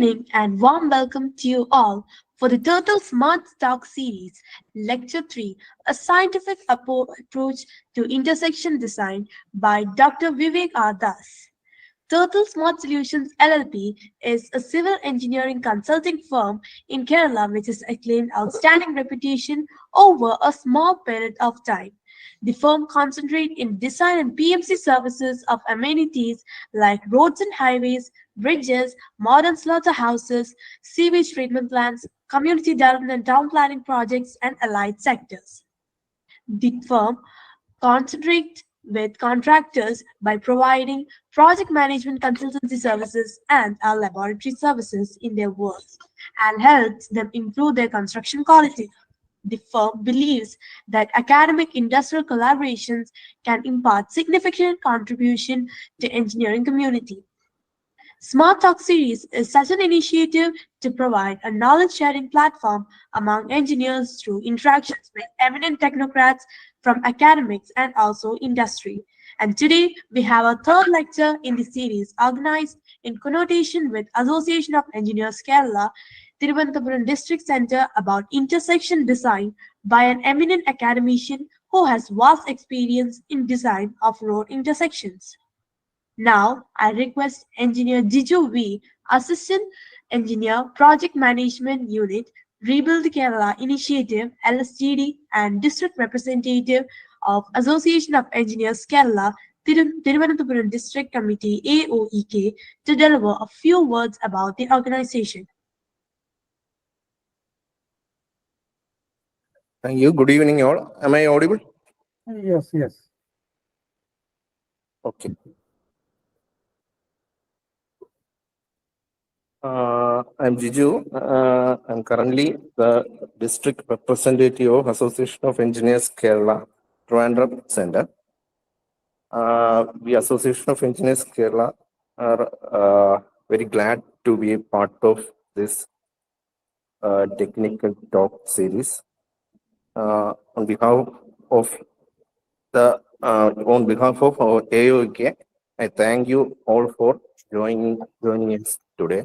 evening and warm welcome to you all for the Turtle Smart Talk series, Lecture 3, a scientific approach to intersection design by Dr. Vivek R. Das. Turtle Smart Solutions LLP is a civil engineering consulting firm in Kerala which has attained outstanding reputation over a small period of time. The firm concentrates in design and PMC services of amenities like roads and highways, bridges, modern slaughterhouses, sewage treatment plants, community development and town planning projects, and allied sectors. The firm concentrates with contractors by providing project management consultancy services and our laboratory services in their work and helps them improve their construction quality. The firm believes that academic industrial collaborations can impart significant contribution to engineering community. Smart Talk series is such an initiative to provide a knowledge sharing platform among engineers through interactions with eminent technocrats from academics and also industry. And today we have our third lecture in the series organized in connotation with Association of Engineers Kerala, Thiruvananthapuram District Centre about intersection design by an eminent academician who has vast experience in design of road intersections. Now, I request Engineer Jiju V, Assistant Engineer, Project Management Unit, Rebuild Kerala Initiative, LSTD, and District Representative of Association of Engineers Kerala, Thiruvananthapuram District Committee AOEK, to deliver a few words about the organization. Thank you. Good evening, all. Am I audible? Yes. Okay. I'm Jiju. I'm currently the district representative of Association of Engineers Kerala, Trivandrum Center. The Association of Engineers Kerala are very glad to be a part of this technical talk series. On behalf of our AOK, I thank you all for joining us today.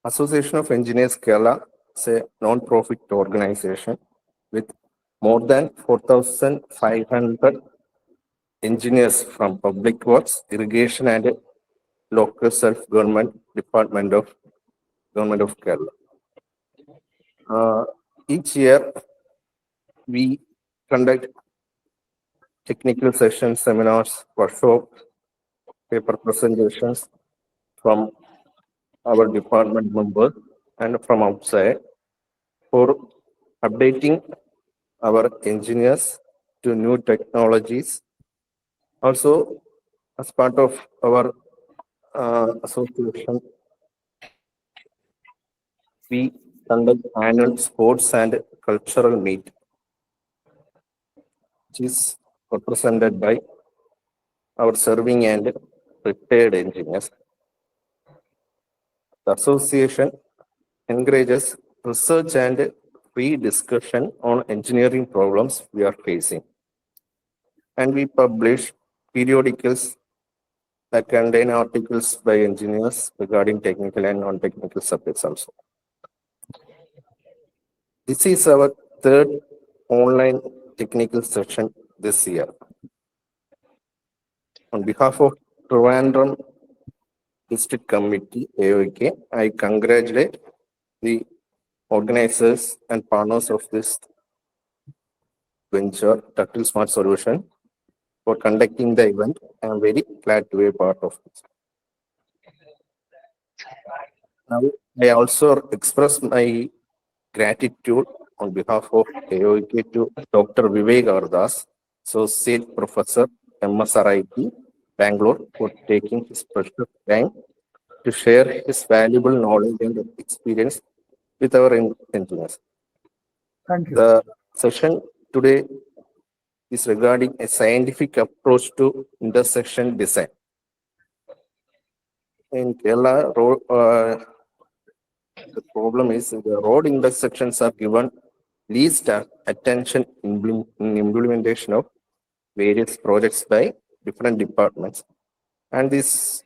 Association of Engineers Kerala is a non-profit organization with more than 4,500 engineers from public works, irrigation, and local self-government department of Government of Kerala. Each year, we conduct technical sessions, seminars, workshops, paper presentations from our department members and from outside for updating our engineers to new technologies. Also, as part of our association, we conduct annual sports and cultural meet, which is represented by our serving and retired engineers. The association encourages research and free discussion on engineering problems we are facing. And we publish periodicals that contain articles by engineers regarding technical and non-technical subjects also. This is our third online technical session this year. On behalf of Trivandrum District Committee, AOK, I congratulate the organizers and partners of this venture, Turtle Smart Solution, for conducting the event. I am very glad to be a part of this. Now, I also express my gratitude on behalf of AOK to Dr. Vivek Ardas, Associate Professor, MSRIT, Bangalore, for taking his precious time to share his valuable knowledge and experience with our engineers. Thank you. The session today is regarding a scientific approach to intersection design. In Kerala, the problem is the road intersections are given least attention in implementation of various projects by different departments. And this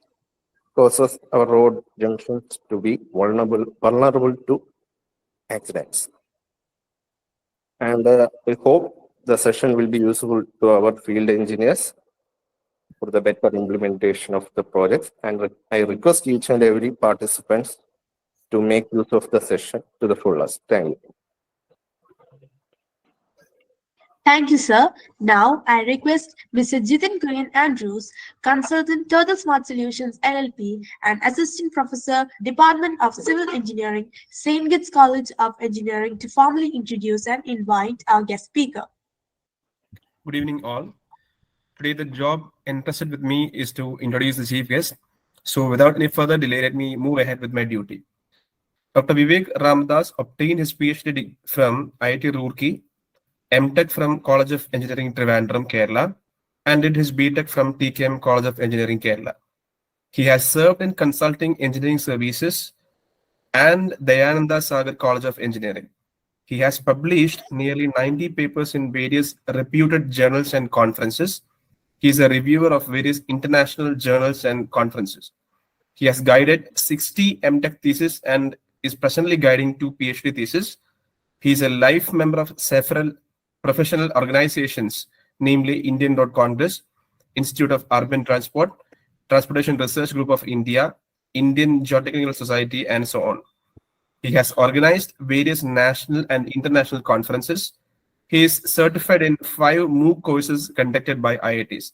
causes our road junctions to be vulnerable to accidents. And we hope the session will be useful to our field engineers for the better implementation of the project. And I request each and every participant to make use of the session to the fullest. Thank you. Thank you, sir. Now, I request Mr. Jitin Green Andrews, Consultant Total Smart Solutions LLP and Assistant Professor, Department of Civil Engineering, St. Kitts College of Engineering, to formally introduce and invite our guest speaker. Good evening, all. Today, the job entrusted with me is to introduce the chief guest. So, without any further delay, let me move ahead with my duty. Dr. Vivek Ramdas obtained his PhD from IIT Roorkee, MTech from College of Engineering Trivandrum, Kerala, and did his BTech from TKM College of Engineering, Kerala. He has served in consulting engineering services and Dayananda Sagar College of Engineering. He has published nearly 90 papers in various reputed journals and conferences. He is a reviewer of various international journals and conferences. He has guided 60 MTech theses and is presently guiding 2 PhD theses. He is a life member of several professional organizations, namely Indian Road Congress, Institute of Urban Transport, Transportation Research Group of India, Indian Geotechnical Society, and so on. He has organized various national and international conferences. He is certified in 5 MOOC courses conducted by IITs.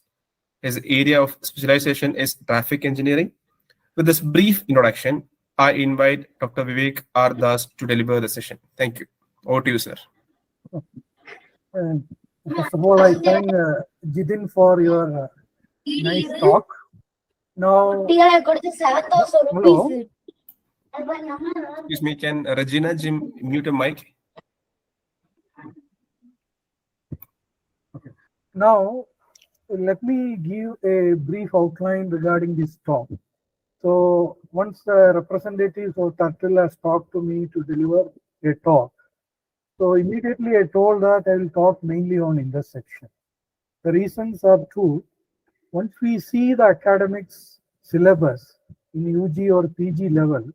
His area of specialization is traffic engineering. With this brief introduction, I invite Dr. Vivek R. Das to deliver the session. Thank you. Over to you, sir. First of all, I thank Jitin for your nice talk. Now, hello. Excuse me, can Regina Jim mute a mic? Okay. Now, let me give a brief outline regarding this talk. So, once the representatives of Turtle has talked to me to deliver a talk, so immediately I told that I will talk mainly on intersection. The reasons are 2. Once we see the academics syllabus in UG or PG level,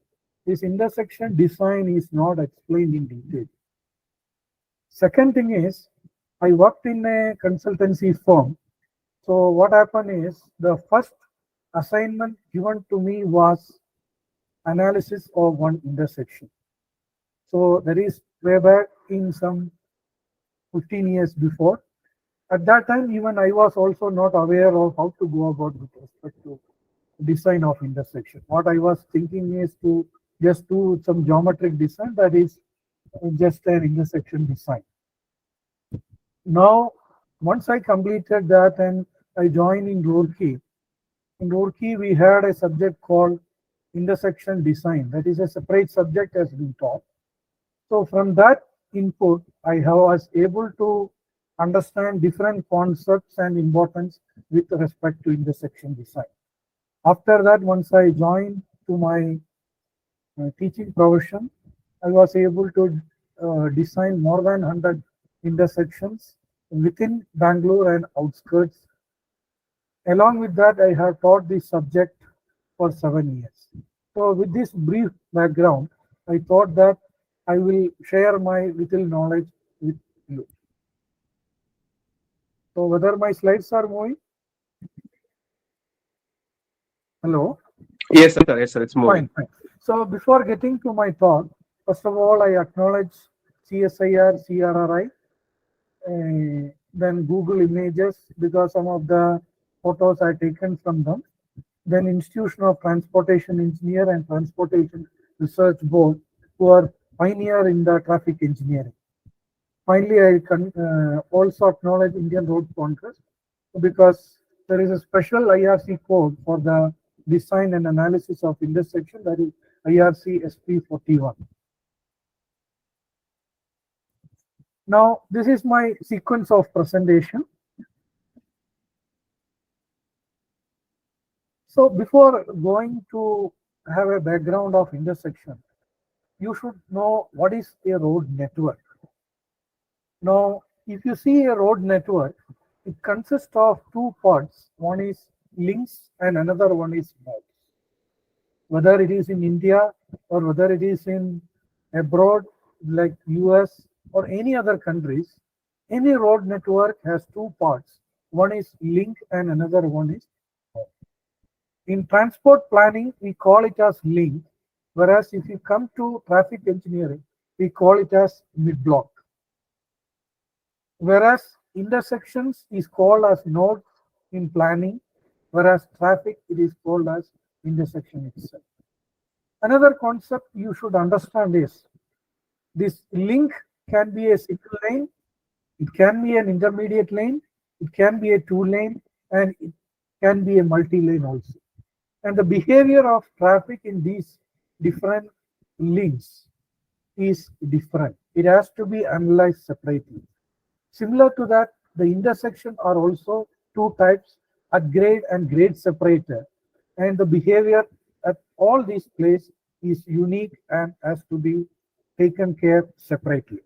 this intersection design is not explained in detail. Second thing is, I worked in a consultancy firm. So what happened is, the first assignment given to me was analysis of one intersection. So that is way back in some 15 years before. At that time, even I was also not aware of how to go about with respect to design of intersection. What I was thinking is to just do some geometric design, that is just an intersection design. Now, once I completed that and I joined in Roorkee. In Roorkee, we had a subject called intersection design. That is a separate subject has been taught. So from that input, I was able to understand different concepts and importance with respect to intersection design. After that, once I joined to my teaching profession, I was able to design more than 100 intersections within Bangalore and outskirts. Along with that, I have taught this subject for 7 years. So with this brief background, I thought that I will share my little knowledge with you. So whether my slides are moving? Hello? Yes, sir. Yes, sir. It's moving. Fine. So before getting to my talk, first of all, I acknowledge CSIR, CRRI, then Google Images, because some of the photos are taken from them. Then Institution of Transportation Engineer and Transportation Research Board, who are pioneer in the traffic engineering. Finally, I can also acknowledge Indian Road Congress, because there is a special IRC code for the design and analysis of intersection, that is IRC SP41. Now, this is my sequence of presentation. So before going to have a background of intersection, you should know what is a road network. Now, if you see a road network, it consists of 2 parts. One is links and another one is nodes. whether it is in India or whether it is in abroad like US or any other countries, any road network has two parts. One is link and another one is node. In transport planning, we call it as link, whereas if you come to traffic engineering, we call it as mid-block. Whereas intersections is called as nodes in planning, whereas traffic it is called as intersection itself. Another concept you should understand is this link can be a single lane, it can be an intermediate lane, it can be a two lane, and it can be a multi-lane also. And the behavior of traffic in these different links is different. It has to be analyzed separately. Similar to that, the intersection are also two types, at grade and grade separator. And the behavior at all these places is unique and has to be taken care separately.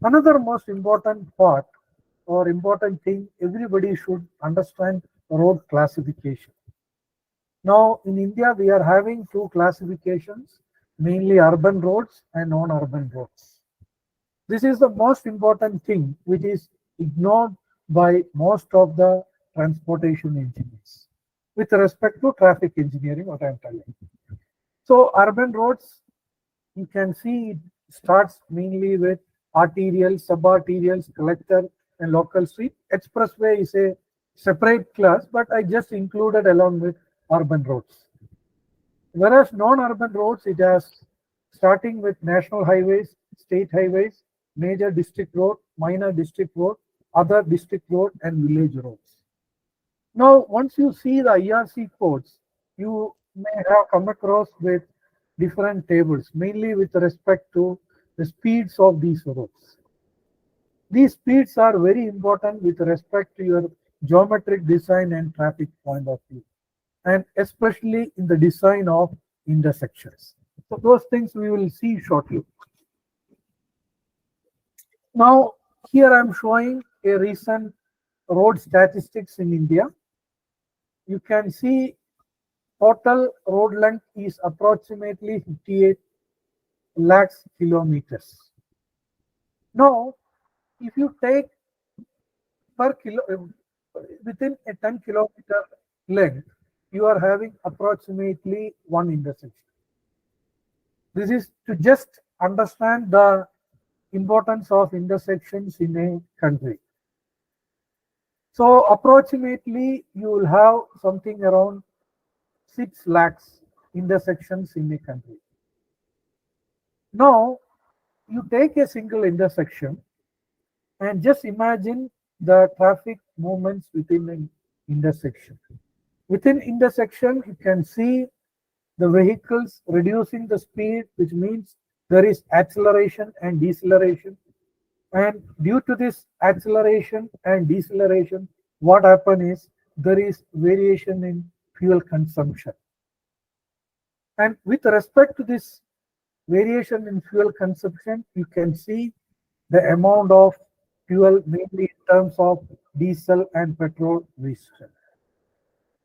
Another most important part or important thing, everybody should understand road classification. Now in India, we are having two classifications, mainly urban roads and non-urban roads. This is the most important thing which is ignored by most of the transportation engineers with respect to traffic engineering, what I'm telling. So urban roads, you can see it starts mainly with arterials, subarterials, collector, and local street. Expressway is a separate class, but I just included along with urban roads. Whereas non-urban roads, it has starting with national highways, state highways, major district road, minor district road, other district road, and village roads. Now, once you see the IRC codes, you may have come across with different tables, mainly with respect to the speeds of these roads. These speeds are very important with respect to your geometric design and traffic point of view, and especially in the design of intersections. So those things we will see shortly. Now, here I'm showing a recent road statistics in India. You can see total road length is approximately 58 lakhs kilometers. Now, if you take per kilo within a 10 kilometer length, you are having approximately one intersection. This is to just understand the importance of intersections in a country. So approximately you will have something around 6 lakhs intersections in a country. Now you take a single intersection and just imagine the traffic movements within an intersection. Within intersection, you can see the vehicles reducing the speed, which means there is acceleration and deceleration. And due to this acceleration and deceleration, what happens is there is variation in fuel consumption. And with respect to this variation in fuel consumption, you can see the amount of fuel mainly in terms of diesel and petrol wasted.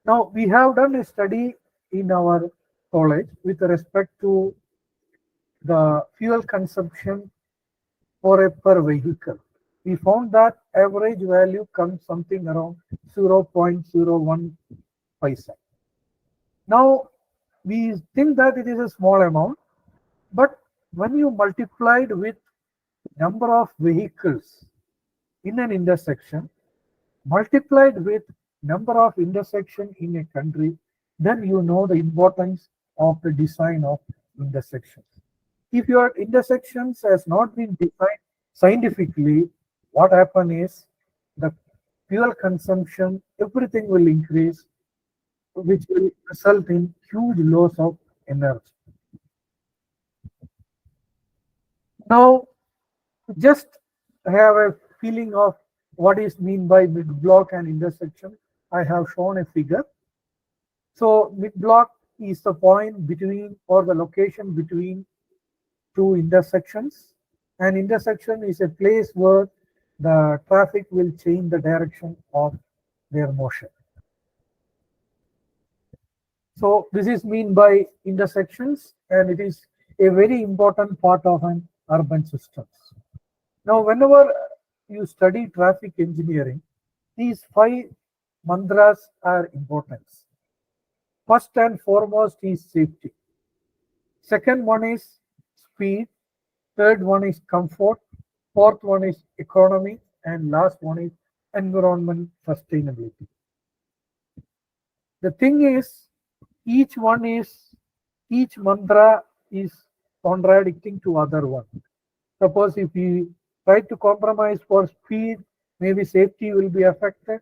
Now, we have done a study in our college with respect to the fuel consumption for a per vehicle. We found that average value comes something around 0.01 paisa. Now, we think that it is a small amount, but when you multiplied with number of vehicles in an intersection, multiplied with number of intersection in a country, then you know the importance of the design of intersections. If your intersections has not been defined scientifically, what happens is the fuel consumption, everything will increase, which will result in huge loss of energy. Now, just have a feeling of what is mean by mid-block and intersection, I have shown a figure. So mid-block is the point between or the location between two intersections. An intersection is a place where the traffic will change the direction of their motion. So this is mean by intersections, and it is a very important part of an urban systems. Now, whenever you study traffic engineering, these 5 mantras are important. First and foremost is safety. Second one is speed. Third one is comfort. Fourth one is economy. And last one is environment sustainability. The thing is, each mantra is contradicting to other one. Suppose if we try to compromise for speed, maybe safety will be affected.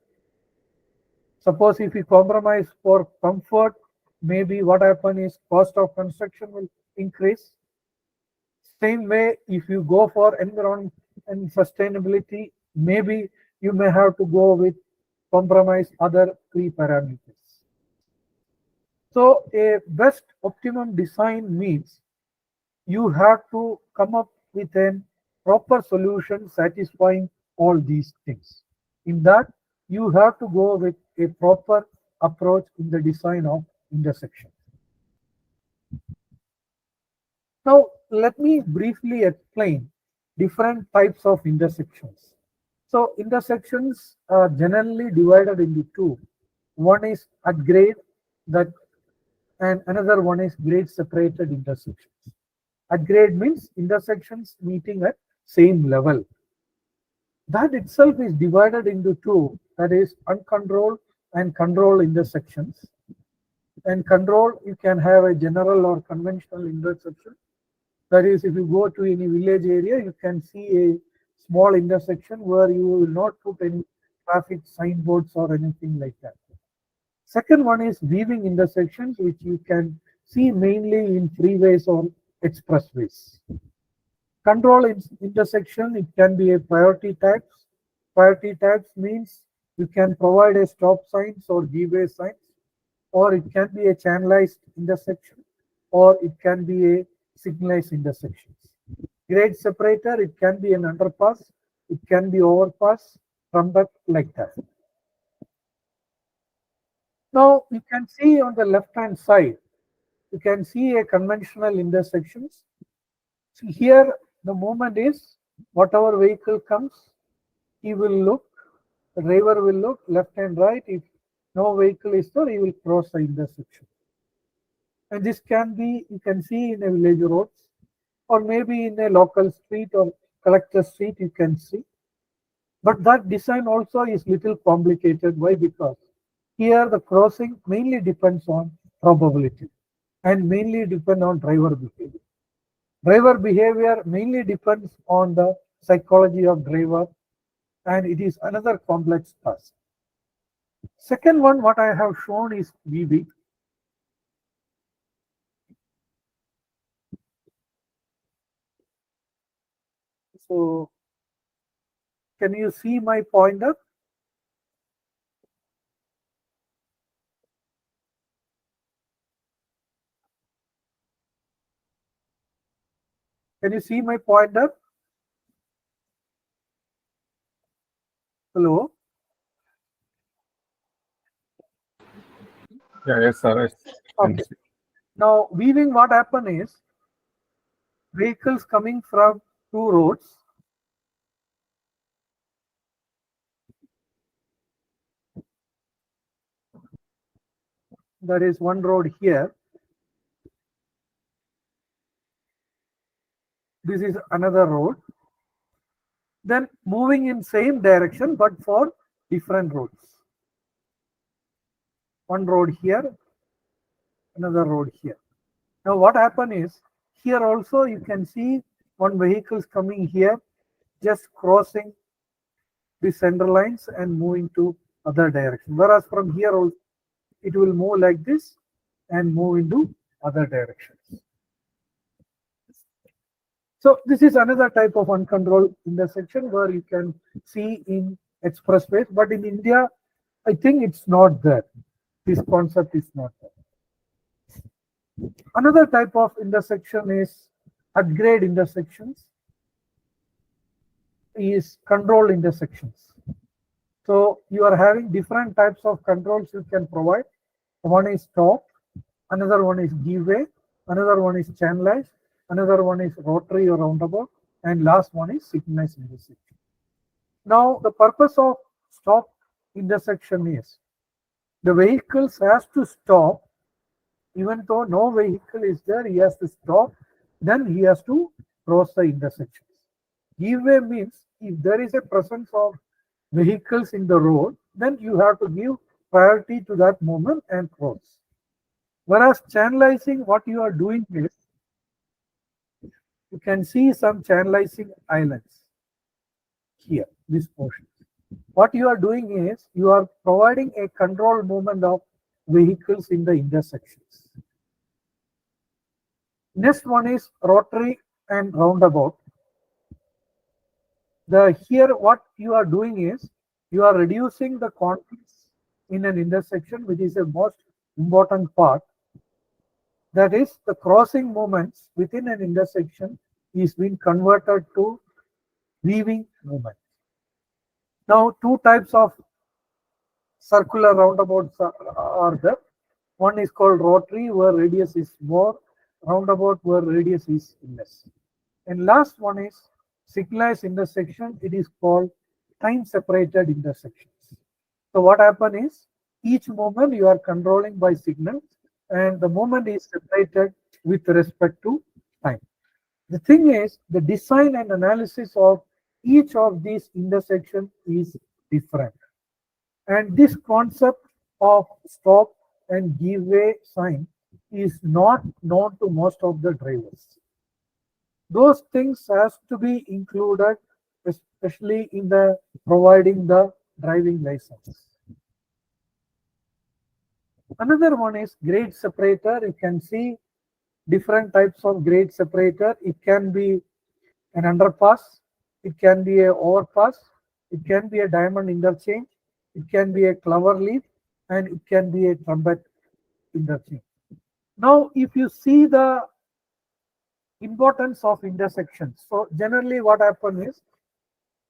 Suppose if we compromise for comfort, maybe what happen is cost of construction will increase. Same way, if you go for environment and sustainability, maybe you may have to go with compromise other 3 parameters. So a best optimum design means you have to come up with a proper solution satisfying all these things. In that, you have to go with a proper approach in the design of intersection. Now, let me briefly explain different types of intersections. So, intersections are generally divided into 2. One is at grade, and another one is grade separated intersections. At grade means intersections meeting at same level. That itself is divided into 2, that is uncontrolled and controlled intersections. And control, you can have a general or conventional intersection. That is, if you go to any village area, you can see a small intersection where you will not put any traffic signboards or anything like that. Second one is weaving intersections, which you can see mainly in freeways or expressways. Control intersection, it can be a priority tags. Priority tags means you can provide a stop signs or give-way signs, or it can be a channelized intersection, or it can be a signalized intersections. Grade separator, it can be an underpass, it can be overpass, from that like that. Now you can see on the left hand side, you can see a conventional intersections. So here the moment is whatever vehicle comes, he will look, the driver will look left and right. If no vehicle is there, he will cross the intersection. And this can be, you can see in a village roads, or maybe in a local street or collector street, you can see. But that design also is little complicated. Why? Because here the crossing mainly depends on probability and mainly depend on driver behavior. Driver behavior mainly depends on the psychology of driver, and it is another complex task. Second one, what I have shown is weaving. So, can you see my pointer? Can you see my pointer? Hello? Yeah, yes, sir. Yes. Okay. Now, weaving, what happen is vehicles coming from 2 roads. There is one road here. This is another road. Then moving in same direction, but for different roads. One road here, another road here. Now what happen is, here also you can see one vehicle is coming here, just crossing the center lines and moving to other direction. Whereas from here also, it will move like this and move into other directions. So this is another type of uncontrolled intersection where you can see in expressways, but in India, I think it's not there. This concept is not there. Another type of intersection is at-grade intersections, is controlled intersections. So you are having different types of controls you can provide. One is stop, another one is give way, another one is channelized, another one is rotary or roundabout, and last one is signalized intersection. Now, the purpose of stop intersection is the vehicles has to stop, even though no vehicle is there, he has to stop, then he has to cross the intersections. Give way means if there is a presence of vehicles in the road, then you have to give priority to that moment and cross. Whereas channelizing, what you are doing is, you can see some channelizing islands here, this portion. What you are doing is, you are providing a control movement of vehicles in the intersections. Next one is rotary and roundabout. Here what you are doing is, you are reducing the conflicts in an intersection, which is the most important part. That is, the crossing moments within an intersection is being converted to weaving movement. Now, two types of circular roundabouts are there. One is called rotary, where radius is more, roundabout where radius is less. And last one is signalized intersection. It is called time separated intersections. So what happens is, each moment you are controlling by signals, and the moment is separated with respect to time. The thing is, the design and analysis of each of these intersections is different. And this concept of stop and give way sign is not known to most of the drivers. Those things has to be included, especially in the providing the driving license. Another one is grade separator. You can see different types of grade separator. It can be an underpass, it can be an overpass, it can be a diamond interchange, it can be a clover leaf, and it can be a trumpet interchange. Now, if you see the importance of intersections, so generally what happens is,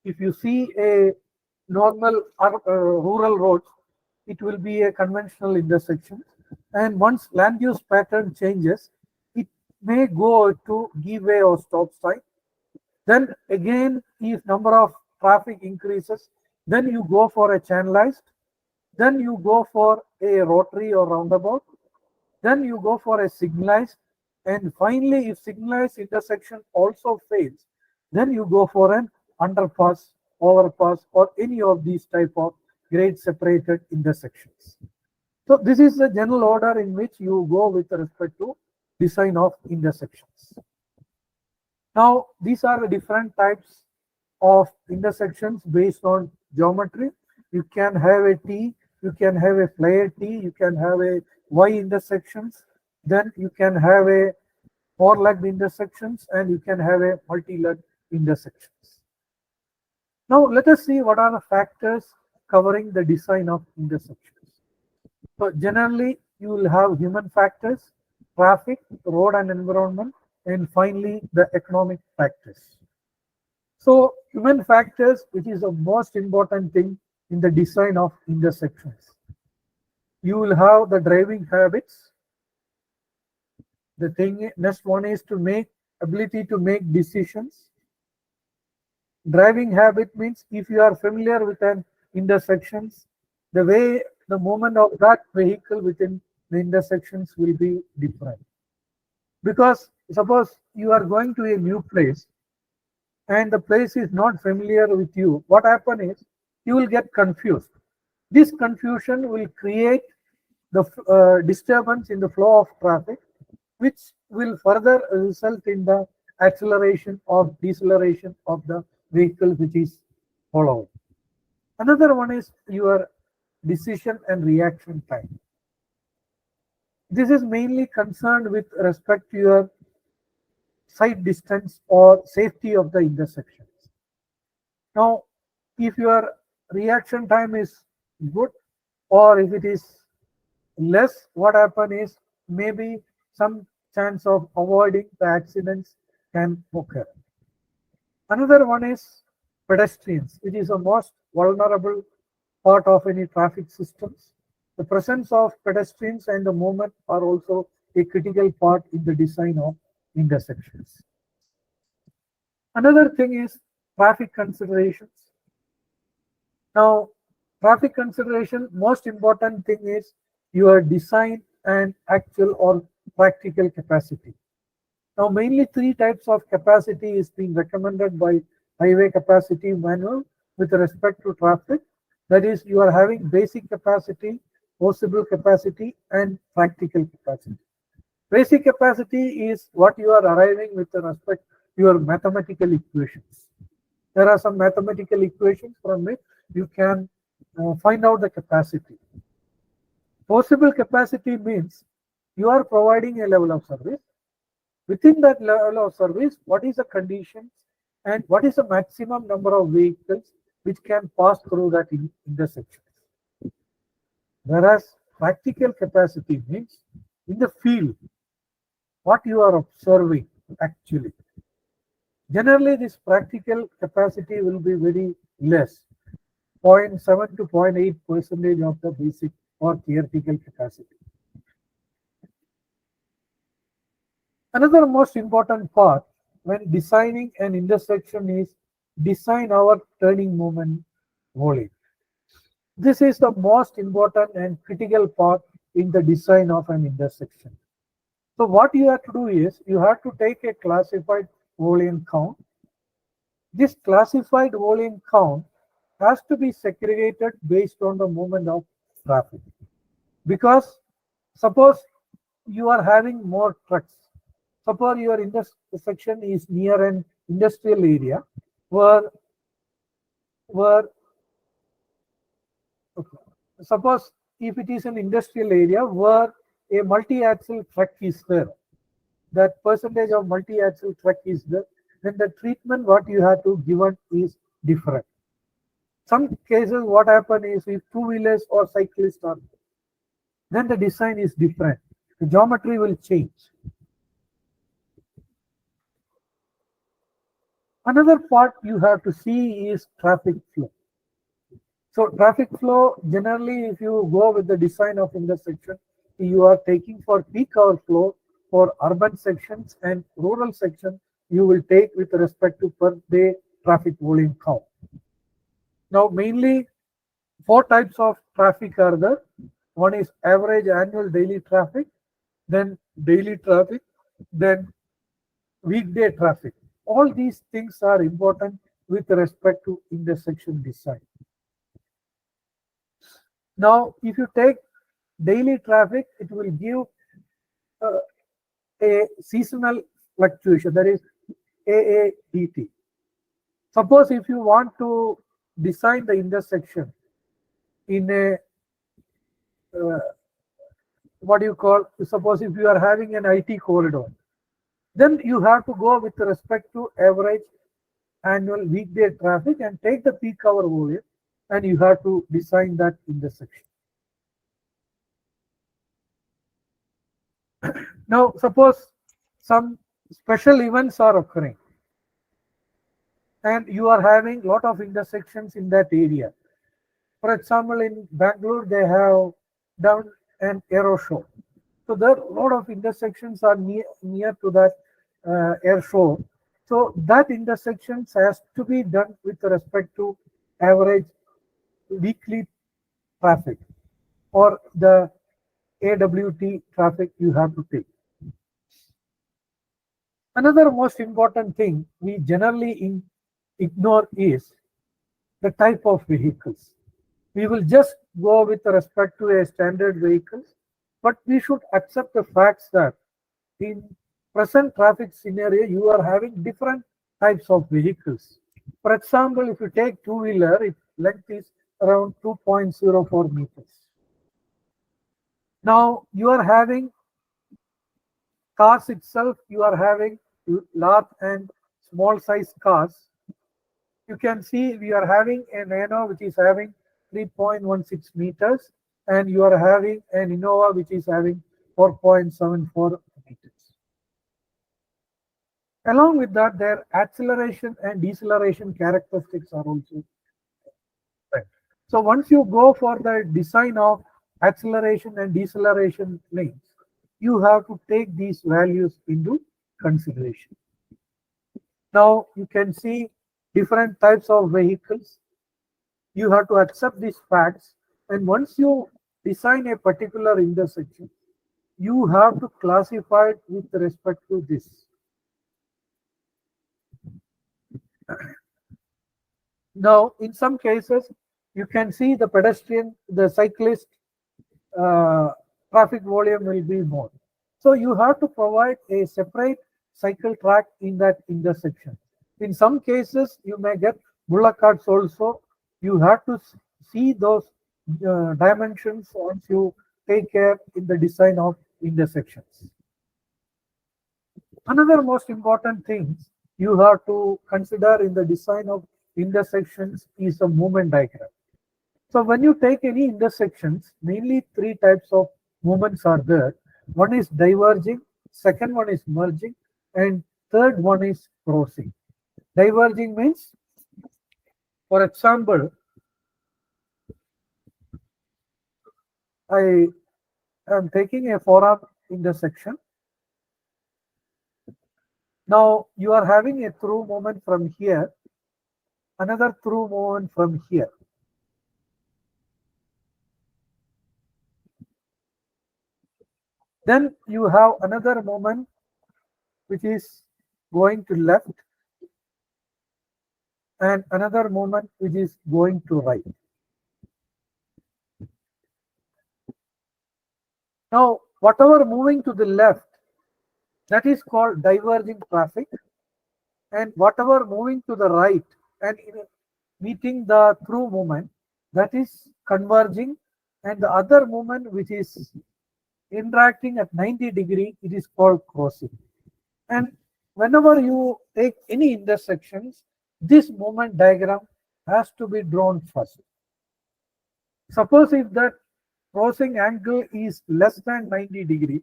if you see a normal rural road, it will be a conventional intersection, and once land use pattern changes, it may go to give way or stop sign. Then again, if number of traffic increases, then you go for a channelized, then you go for a rotary or roundabout, then you go for a signalized, and finally, if signalized intersection also fails, then you go for an underpass, overpass, or any of these type of grade separated intersections. So this is the general order in which you go with respect to design of intersections. Now, these are the different types of intersections based on geometry. You can have a T, you can have a flare T, you can have a Y intersections, then you can have a four-legged intersections, and you can have a multi-legged intersections. Now, let us see what are the factors covering the design of intersections. So, generally, you will have human factors, traffic, road and environment, and finally, the economic factors. So, human factors, which is the most important thing in the design of intersections. You will have the driving habits. The thing next one is to make ability to make decisions. Driving habit means if you are familiar with an intersections, the way the movement of that vehicle within the intersections will be different. Because suppose you are going to a new place and the place is not familiar with you, what happens is you will get confused. This confusion will create the disturbance in the flow of traffic, which will further result in the acceleration or deceleration of the vehicle which is followed. Another one is your decision and reaction time. This is mainly concerned with respect to your sight distance or safety of the intersections. Now, if your reaction time is good or if it is less, what happens is maybe some chance of avoiding the accidents can occur. Another one is pedestrians, which is the most vulnerable part of any traffic systems. The presence of pedestrians and the movement are also a critical part in the design of intersections. Another thing is traffic considerations. Now, traffic consideration, most important thing is your design and actual or practical capacity. Now, mainly three types of capacity is being recommended by highway capacity manual with respect to traffic. That is, you are having basic capacity, possible capacity, and practical capacity. Basic capacity is what you are arriving with respect to your mathematical equations. There are some mathematical equations from which you can find out the capacity. Possible capacity means you are providing a level of service. Within that level of service, what is the conditions and what is the maximum number of vehicles which can pass through that intersection. Whereas practical capacity means in the field, what you are observing actually. Generally, this practical capacity will be very less, 0.7 to 0.8% of the basic or theoretical capacity. Another most important part when designing an intersection is design our turning moment volume. This is the most important and critical part in the design of an intersection. So what you have to do is you have to take a classified volume count. This classified volume count has to be segregated based on the movement of traffic. Because suppose you are having more trucks. Suppose your intersection is near an industrial area where okay. Suppose if it is an industrial area where a multi-axle truck is there, that percentage of multi-axle truck is there, then the treatment what you have to given is different. Some cases what happen is if two-wheelers or cyclists are there, then the design is different. The geometry will change. Another part you have to see is traffic flow. So traffic flow, generally, if you go with the design of intersection, you are taking for peak hour flow for urban sections and rural section, you will take with respect to per day traffic volume count. Now, mainly 4 types of traffic are there. One is average annual daily traffic, then daily traffic, then weekday traffic. All these things are important with respect to intersection design. Now, if you take daily traffic, it will give a seasonal fluctuation, that is AADT. Suppose if you want to design the intersection in a what do you call, suppose if you are having an IT corridor, then you have to go with respect to average annual weekday traffic and take the peak hour volume, and you have to design that intersection. Now, suppose some special events are occurring and you are having lot of intersections in that area. For example, in Bangalore, they have done an aero show. So there are a lot of intersections are near to that air show. So that intersections has to be done with respect to average weekly traffic or the AWT traffic you have to take. Another most important thing we generally ignore is the type of vehicles. We will just go with respect to a standard vehicles, but we should accept the facts that in present traffic scenario, you are having different types of vehicles. For example, if you take two-wheeler, its length is around 2.04 meters. Now, you are having cars itself, you are having large and small size cars. You can see we are having a Nano which is having 3.16 meters, and you are having an Innova which is having 4.74 meters. Along with that, their acceleration and deceleration characteristics are also right. So once you go for the design of acceleration and deceleration lanes, you have to take these values into consideration. Now you can see different types of vehicles. You have to accept these facts, and once you design a particular intersection, you have to classify it with respect to this. Now, in some cases, you can see the pedestrian, the cyclist traffic volume will be more. So you have to provide a separate cycle track in that intersection. In some cases, you may get bullock carts also. You have to see those dimensions once you take care in the design of intersections. Another most important thing you have to consider in the design of intersections is a movement diagram. So when you take any intersections, mainly three types of movements are there. One is diverging, second one is merging, and third one is crossing. Diverging means, for example, I am taking a forearm intersection. Now you are having a through movement from here, another through movement from here. Then you have another movement which is going to left, and another movement which is going to right. Now, whatever moving to the left, that is called diverging traffic, and whatever moving to the right and meeting the through movement, that is converging, and the other movement which is interacting at 90 degree, it is called crossing. And whenever you take any intersections, this movement diagram has to be drawn first. Suppose if that crossing angle is less than 90 degree,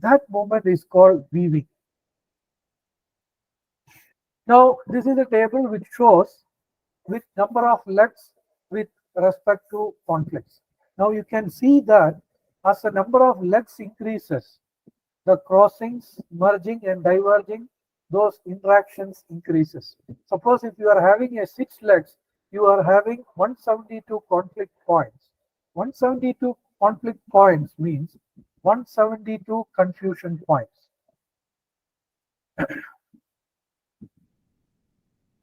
that moment is called weaving. Now, this is a table which shows with number of legs with respect to conflicts. Now, you can see that as the number of legs increases, the crossings, merging and diverging, those interactions increases. Suppose if you are having a 6 legs, you are having 172 conflict points. 172 conflict points means 172 confusion points.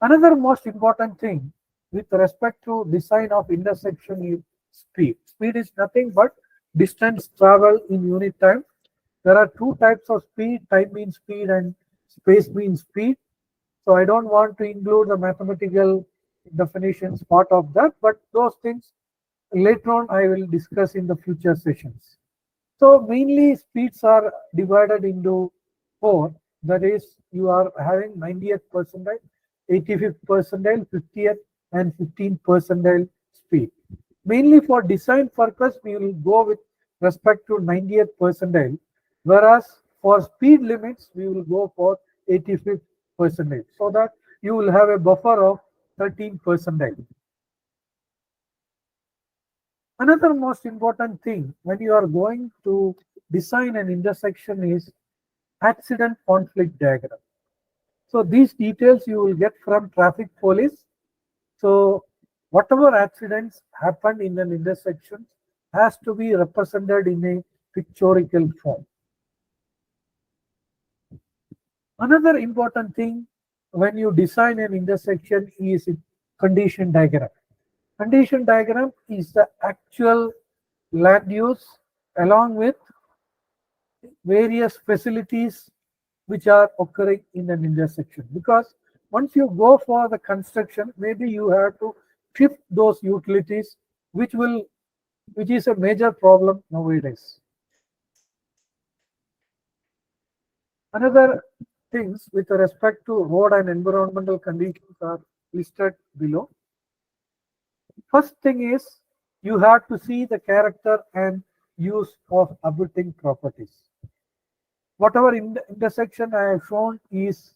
Another most important thing with respect to design of intersection is speed. Speed is nothing but distance traveled in unit time. There are two types of speed, time means speed and space means speed. So I don't want to include the mathematical definitions part of that, but those things later on I will discuss in the future sessions. So mainly speeds are divided into 4. That is, you are having 90th percentile, 85th percentile, 50th and 15th percentile speed. Mainly for design purpose, we will go with respect to 90th percentile, whereas for speed limits, we will go for 85th percentile, so that you will have a buffer of 13 percentile. Another most important thing when you are going to design an intersection is accident conflict diagram. So these details you will get from traffic police. So whatever accidents happen in an intersection has to be represented in a pictorial form. Another important thing when you design an intersection is condition diagram. Condition diagram is the actual land use along with various facilities which are occurring in an intersection. Because once you go for the construction, maybe you have to shift those utilities, which is a major problem nowadays. Another things with respect to road and environmental conditions are listed below. First thing is you have to see the character and use of abutting properties. Whatever intersection I have shown is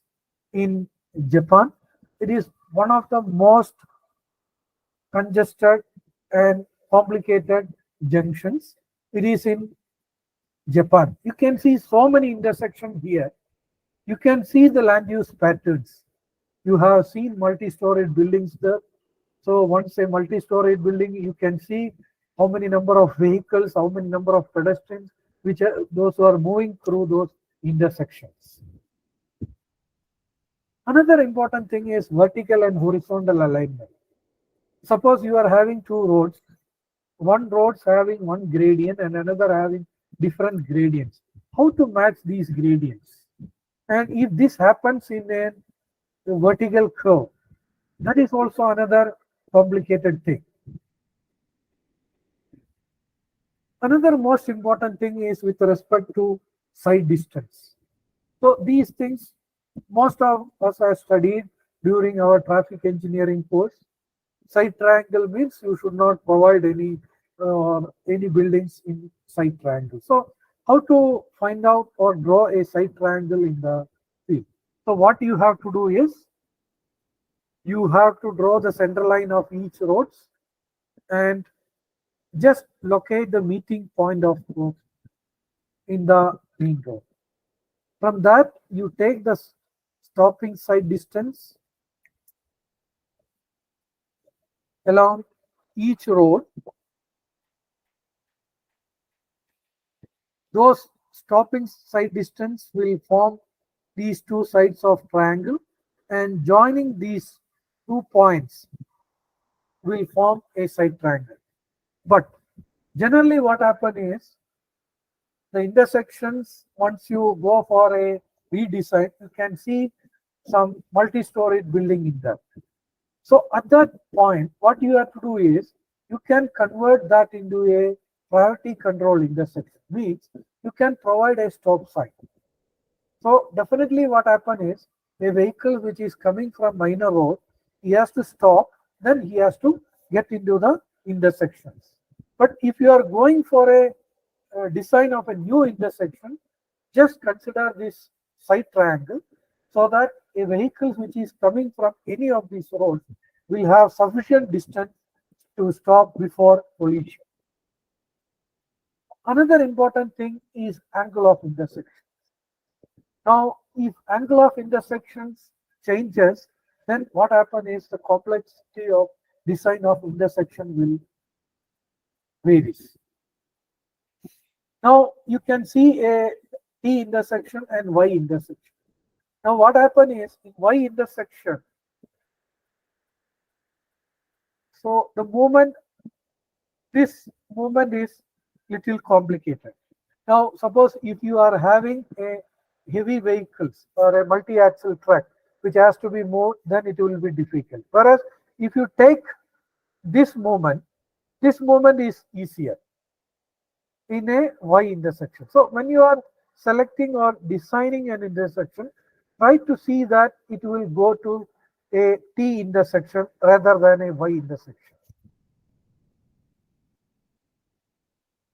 in Japan. It is one of the most congested and complicated junctions. it is in Japan. You can see so many intersections here. You can see the land use patterns. You have seen multi-storied buildings there. So once a multi-storied building, you can see how many number of vehicles, how many number of pedestrians, which are those who are moving through those intersections. Another important thing is vertical and horizontal alignment. Suppose you are having two roads, one road's having one gradient and another having different gradients. How to match these gradients? And if this happens in a vertical curve, that is also another complicated thing. Another most important thing is with respect to side distance. So these things most of us have studied during our traffic engineering course. Side triangle means you should not provide any buildings in side triangle. So how to find out or draw a side triangle in the field? So what you have to do is you have to draw the center line of each roads and just locate the meeting point of road in the main road. From that, you take the stopping side distance along each road. Those stopping side distance will form these two sides of triangle, and joining these 2 points will form a side triangle. But generally what happens is the intersections, once you go for a redesign, you can see some multi-storied building in that. So at that point, what you have to do is you can convert that into a priority control intersection. Means you can provide a stop sign. So definitely what happens is a vehicle which is coming from minor road, he has to stop, then he has to get into the intersections. But if you are going for a design of a new intersection, just consider this side triangle so that a vehicle which is coming from any of these roads will have sufficient distance to stop before collision. Another important thing is angle of intersection. Now, if angle of intersections changes, then what happens is the complexity of design of intersection will varies. Now, you can see a T intersection and Y intersection. Now, what happens is in Y intersection, so the movement, this movement is little complicated. Now, suppose if you are having a heavy vehicles or a multi-axle truck which has to be moved, then it will be difficult. Whereas if you take this movement is easier in a Y intersection. So when you are selecting or designing an intersection, try to see that it will go to a T intersection rather than a Y intersection.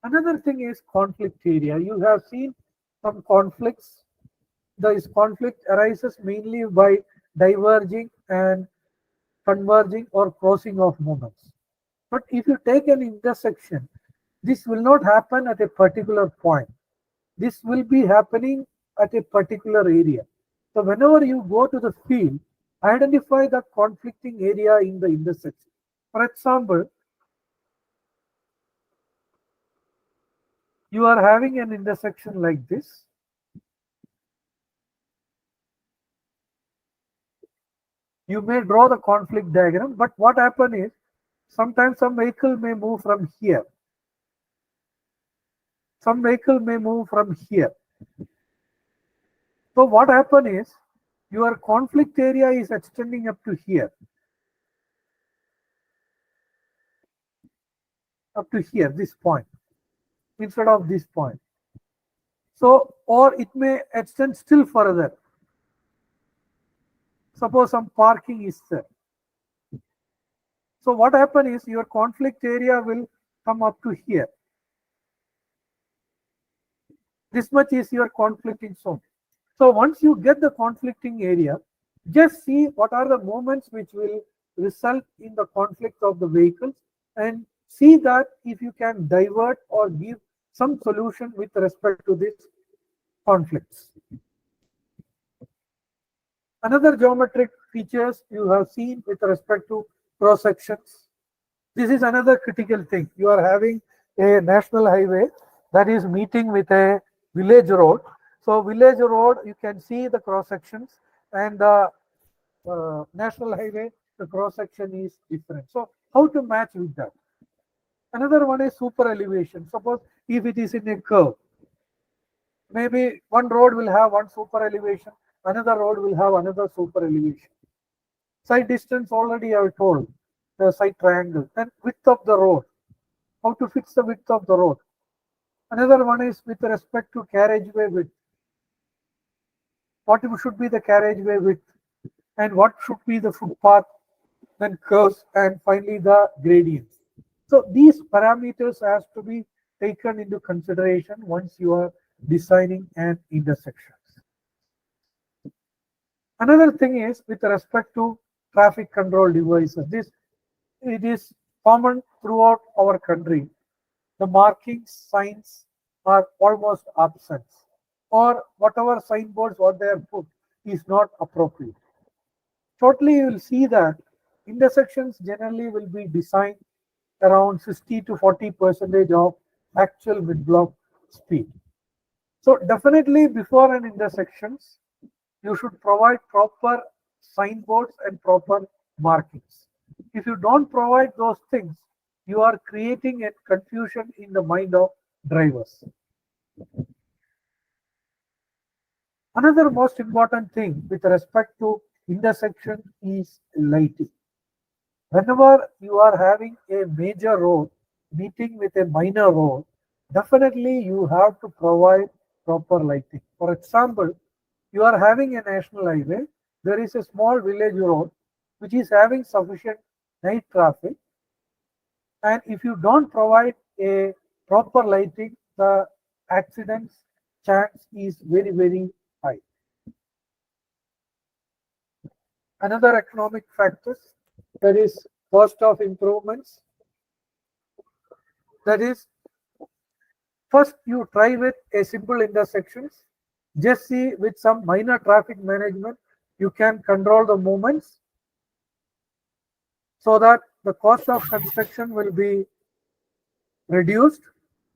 Another thing is conflict area. You have seen some conflicts. This conflict arises mainly by diverging and converging or crossing of movements. But if you take an intersection, this will not happen at a particular point. This will be happening at a particular area. So whenever you go to the field, identify the conflicting area in the intersection. For example, you are having an intersection like this. You may draw the conflict diagram, but what happens is sometimes some vehicle may move from here. Some vehicle may move from here. So what happens is your conflict area is extending up to here. Up to here, this point, instead of this point. So, or it may extend still further. Suppose some parking is there. So what happens is your conflict area will come up to here. This much is your conflicting zone. So once you get the conflicting area, just see what are the moments which will result in the conflict of the vehicles and see that if you can divert or give some solution with respect to these conflicts. Another geometric features you have seen with respect to cross sections. This is another critical thing. You are having a national highway that is meeting with a village road. So village road, you can see the cross sections, and the national highway, the cross section is different. So how to match with that? Another one is super elevation. Suppose if it is in a curve, maybe one road will have one super elevation, another road will have another super elevation. Side distance already I have told, the side triangle. Then width of the road, how to fix the width of the road. Another one is with respect to carriageway width. What should be the carriageway width, and what should be the footpath, then curves, and finally the gradients. So these parameters has to be taken into consideration once you are designing an intersection. Another thing is with respect to traffic control devices. It is common throughout our country. The markings, signs are almost absent, or whatever signboards what they are put is not appropriate. Totally, you will see that intersections generally will be designed around 60 to 40% of actual mid-block speed. So definitely before an intersections, you should provide proper signboards and proper markings. If you don't provide those things, you are creating a confusion in the mind of drivers. Another most important thing with respect to intersection is lighting. Whenever you are having a major road meeting with a minor road, definitely you have to provide proper lighting. For example, you are having a national highway, there is a small village road which is having sufficient night traffic, and if you don't provide a proper lighting, the accidents chance is very, very high. Another economic factors, that is cost of improvements. That is, first you try with a simple intersections. Just see with some minor traffic management, you can control the movements so that the cost of construction will be reduced.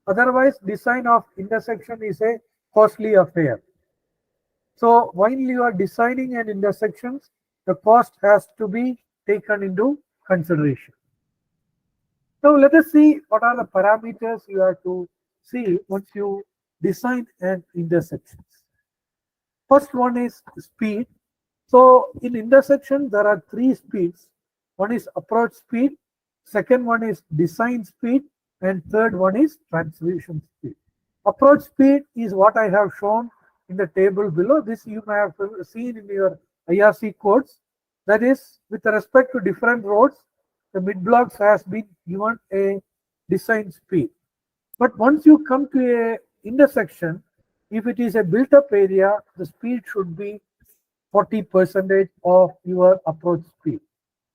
Otherwise, design of intersection is a costly affair. So while you are designing an intersection, the cost has to be taken into consideration. Now let us see what are the parameters you have to see once you design an intersection. First one is speed. So in intersection, there are three speeds. One is approach speed, second one is design speed, and third one is transition speed. Approach speed is what I have shown in the table below. This you may have seen in your IRC codes. That is, with respect to different roads, the mid blocks has been given a design speed. But once you come to a intersection, if it is a built up area, the speed should be 40% of your approach speed.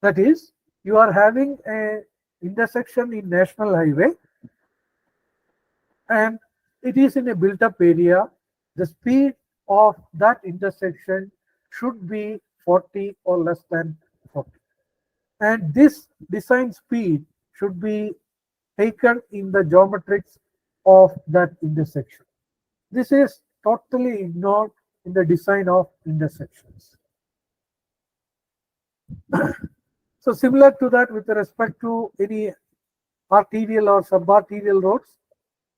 That is, you are having a intersection in national highway and it is in a built up area, the speed of that intersection should be 40 or less than 40. And this design speed should be taken in the geometrics of that intersection. This is totally ignored in the design of intersections. So similar to that with respect to any arterial or subarterial roads,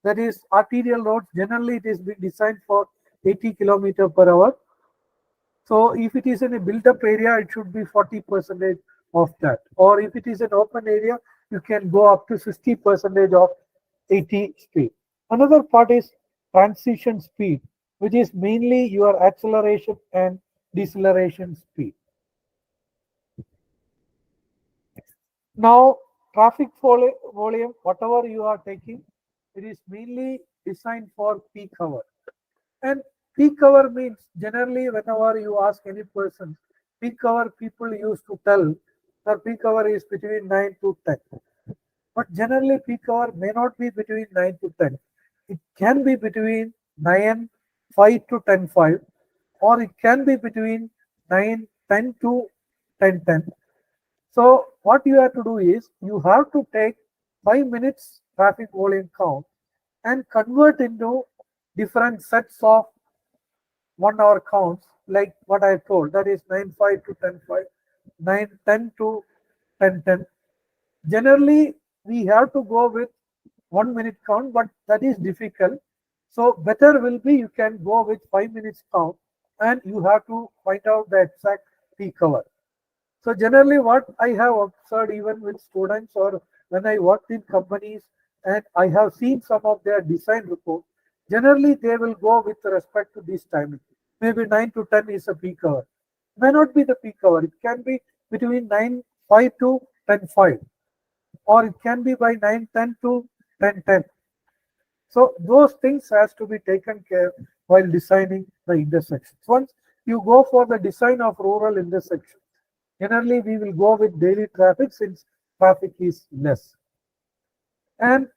that is arterial roads, generally it is being designed for 80 km/h. So if it is in a built up area, it should be 40% of that. Or if it is an open area, you can go up to 60% of 80 speed. Another part is transition speed, which is mainly your acceleration and deceleration speed. Now, traffic volume, whatever you are taking, it is mainly designed for peak hour. And peak hour means generally whenever you ask any person, peak hour people used to tell that peak hour is between 9 to 10. But generally peak hour may not be between 9 to 10. it can be between 9:5 to 10:5, or it can be between 9:10 to 10:10. So what you have to do is you have to take 5 minutes traffic volume count and convert into different sets of 1 hour counts, like what I told, that is 9:5 to 10:5, 9:10 to 10:10. Generally, we have to go with 1 minute count, but that is difficult. So better will be you can go with 5 minutes count, and you have to find out the exact peak hour. So generally what I have observed even with students or when I worked in companies and I have seen some of their design reports, generally they will go with respect to this timing. Maybe 9 to 10 is a peak hour. May not be the peak hour. It can be between 9:05 to 10:05, or it can be by 9:10 to 10:10. So those things has to be taken care while designing the intersections. Once you go for the design of rural intersections, generally we will go with daily traffic since traffic is less. And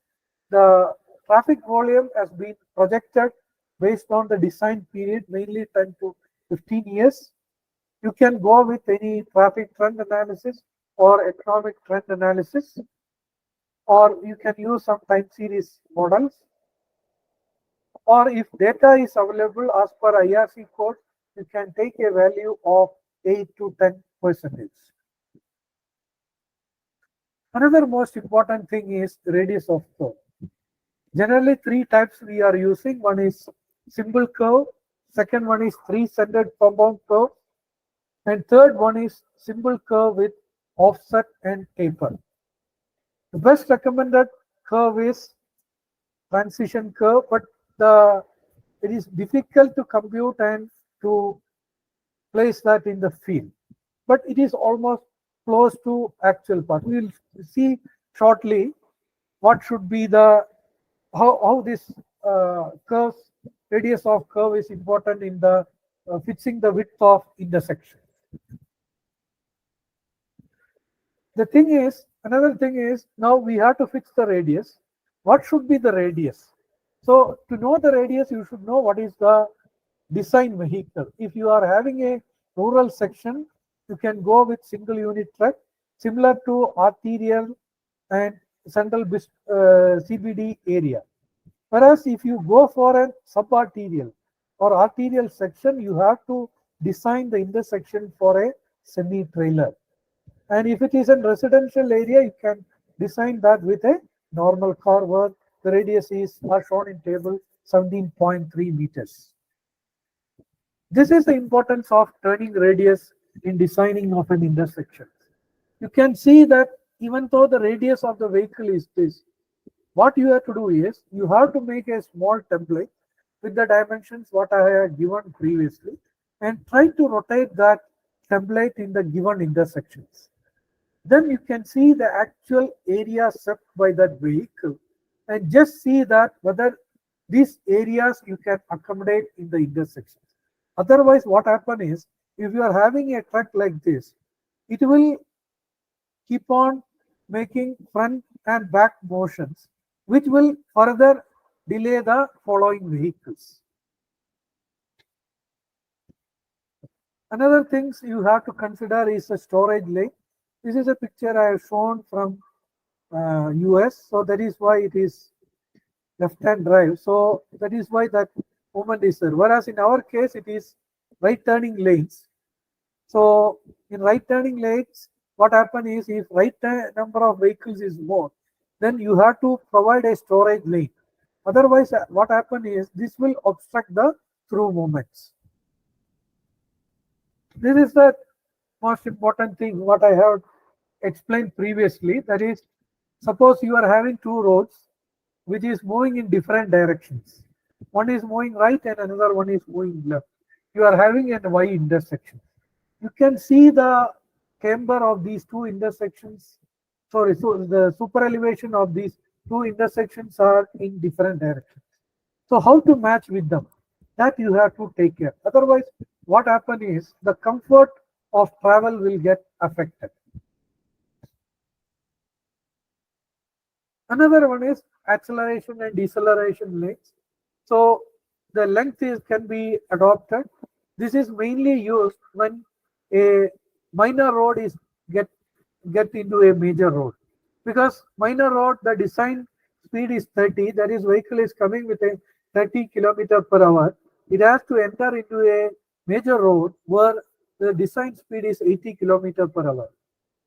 the traffic volume has been projected based on the design period, mainly 10 to 15 years. You can go with any traffic trend analysis or economic trend analysis, or you can use some time series models. Or if data is available as per IRC code, you can take a value of 8 to 10%. Another most important thing is radius of curve. Generally, 3 types we are using. One is simple curve, second one is 3-centered compound curve, and third one is simple curve with offset and taper. The best recommended curve is transition curve, but it is difficult to compute and to place that in the field. But it is almost close to actual part. We will see shortly what should be the how this curve, radius of curve is important in the fixing the width of intersection. The thing is, another thing is, now we have to fix the radius. What should be the radius? So to know the radius, you should know what is the design vehicle. If you are having a rural section, you can go with single unit track, similar to arterial and central CBD area. Whereas if you go for a subarterial or arterial section, you have to design the intersection for a semi-trailer. And if it is a residential area, you can design that with a normal car where the radius is as shown in table 17.3 meters. This is the importance of turning radius in designing of an intersection. You can see that even though the radius of the vehicle is this, what you have to do is you have to make a small template with the dimensions what I have given previously and try to rotate that template in the given intersections. Then you can see the actual area swept by that vehicle and just see that whether these areas you can accommodate in the intersections. Otherwise, what happens is if you are having a truck like this, it will keep on making front and back motions, which will further delay the following vehicles. Another things you have to consider is the storage lane. This is a picture I have shown from US, so that is why it is left-hand drive. So that is why that movement is there. Whereas in our case, it is right turning lanes. So in right turning lanes, what happens is if right number of vehicles is more, then you have to provide a storage lane. Otherwise, what happens is this will obstruct the through movements. This is the most important thing what I have explained previously. That is, suppose you are having 2 roads which is moving in different directions. One is moving right and another one is moving left. You are having an Y intersection. You can see the camber of these 2 intersections. Sorry, so the super elevation of these 2 intersections are in different directions. So how to match with them? That you have to take care. Otherwise, what happens is the comfort of travel will get affected. Another one is acceleration and deceleration lanes. So the length can be adopted. This is mainly used when a minor road is get into a major road, because minor road the design speed is 30, that is vehicle is coming with a 30 kilometer per hour. It has to enter into a major road where the design speed is 80 kilometer per hour.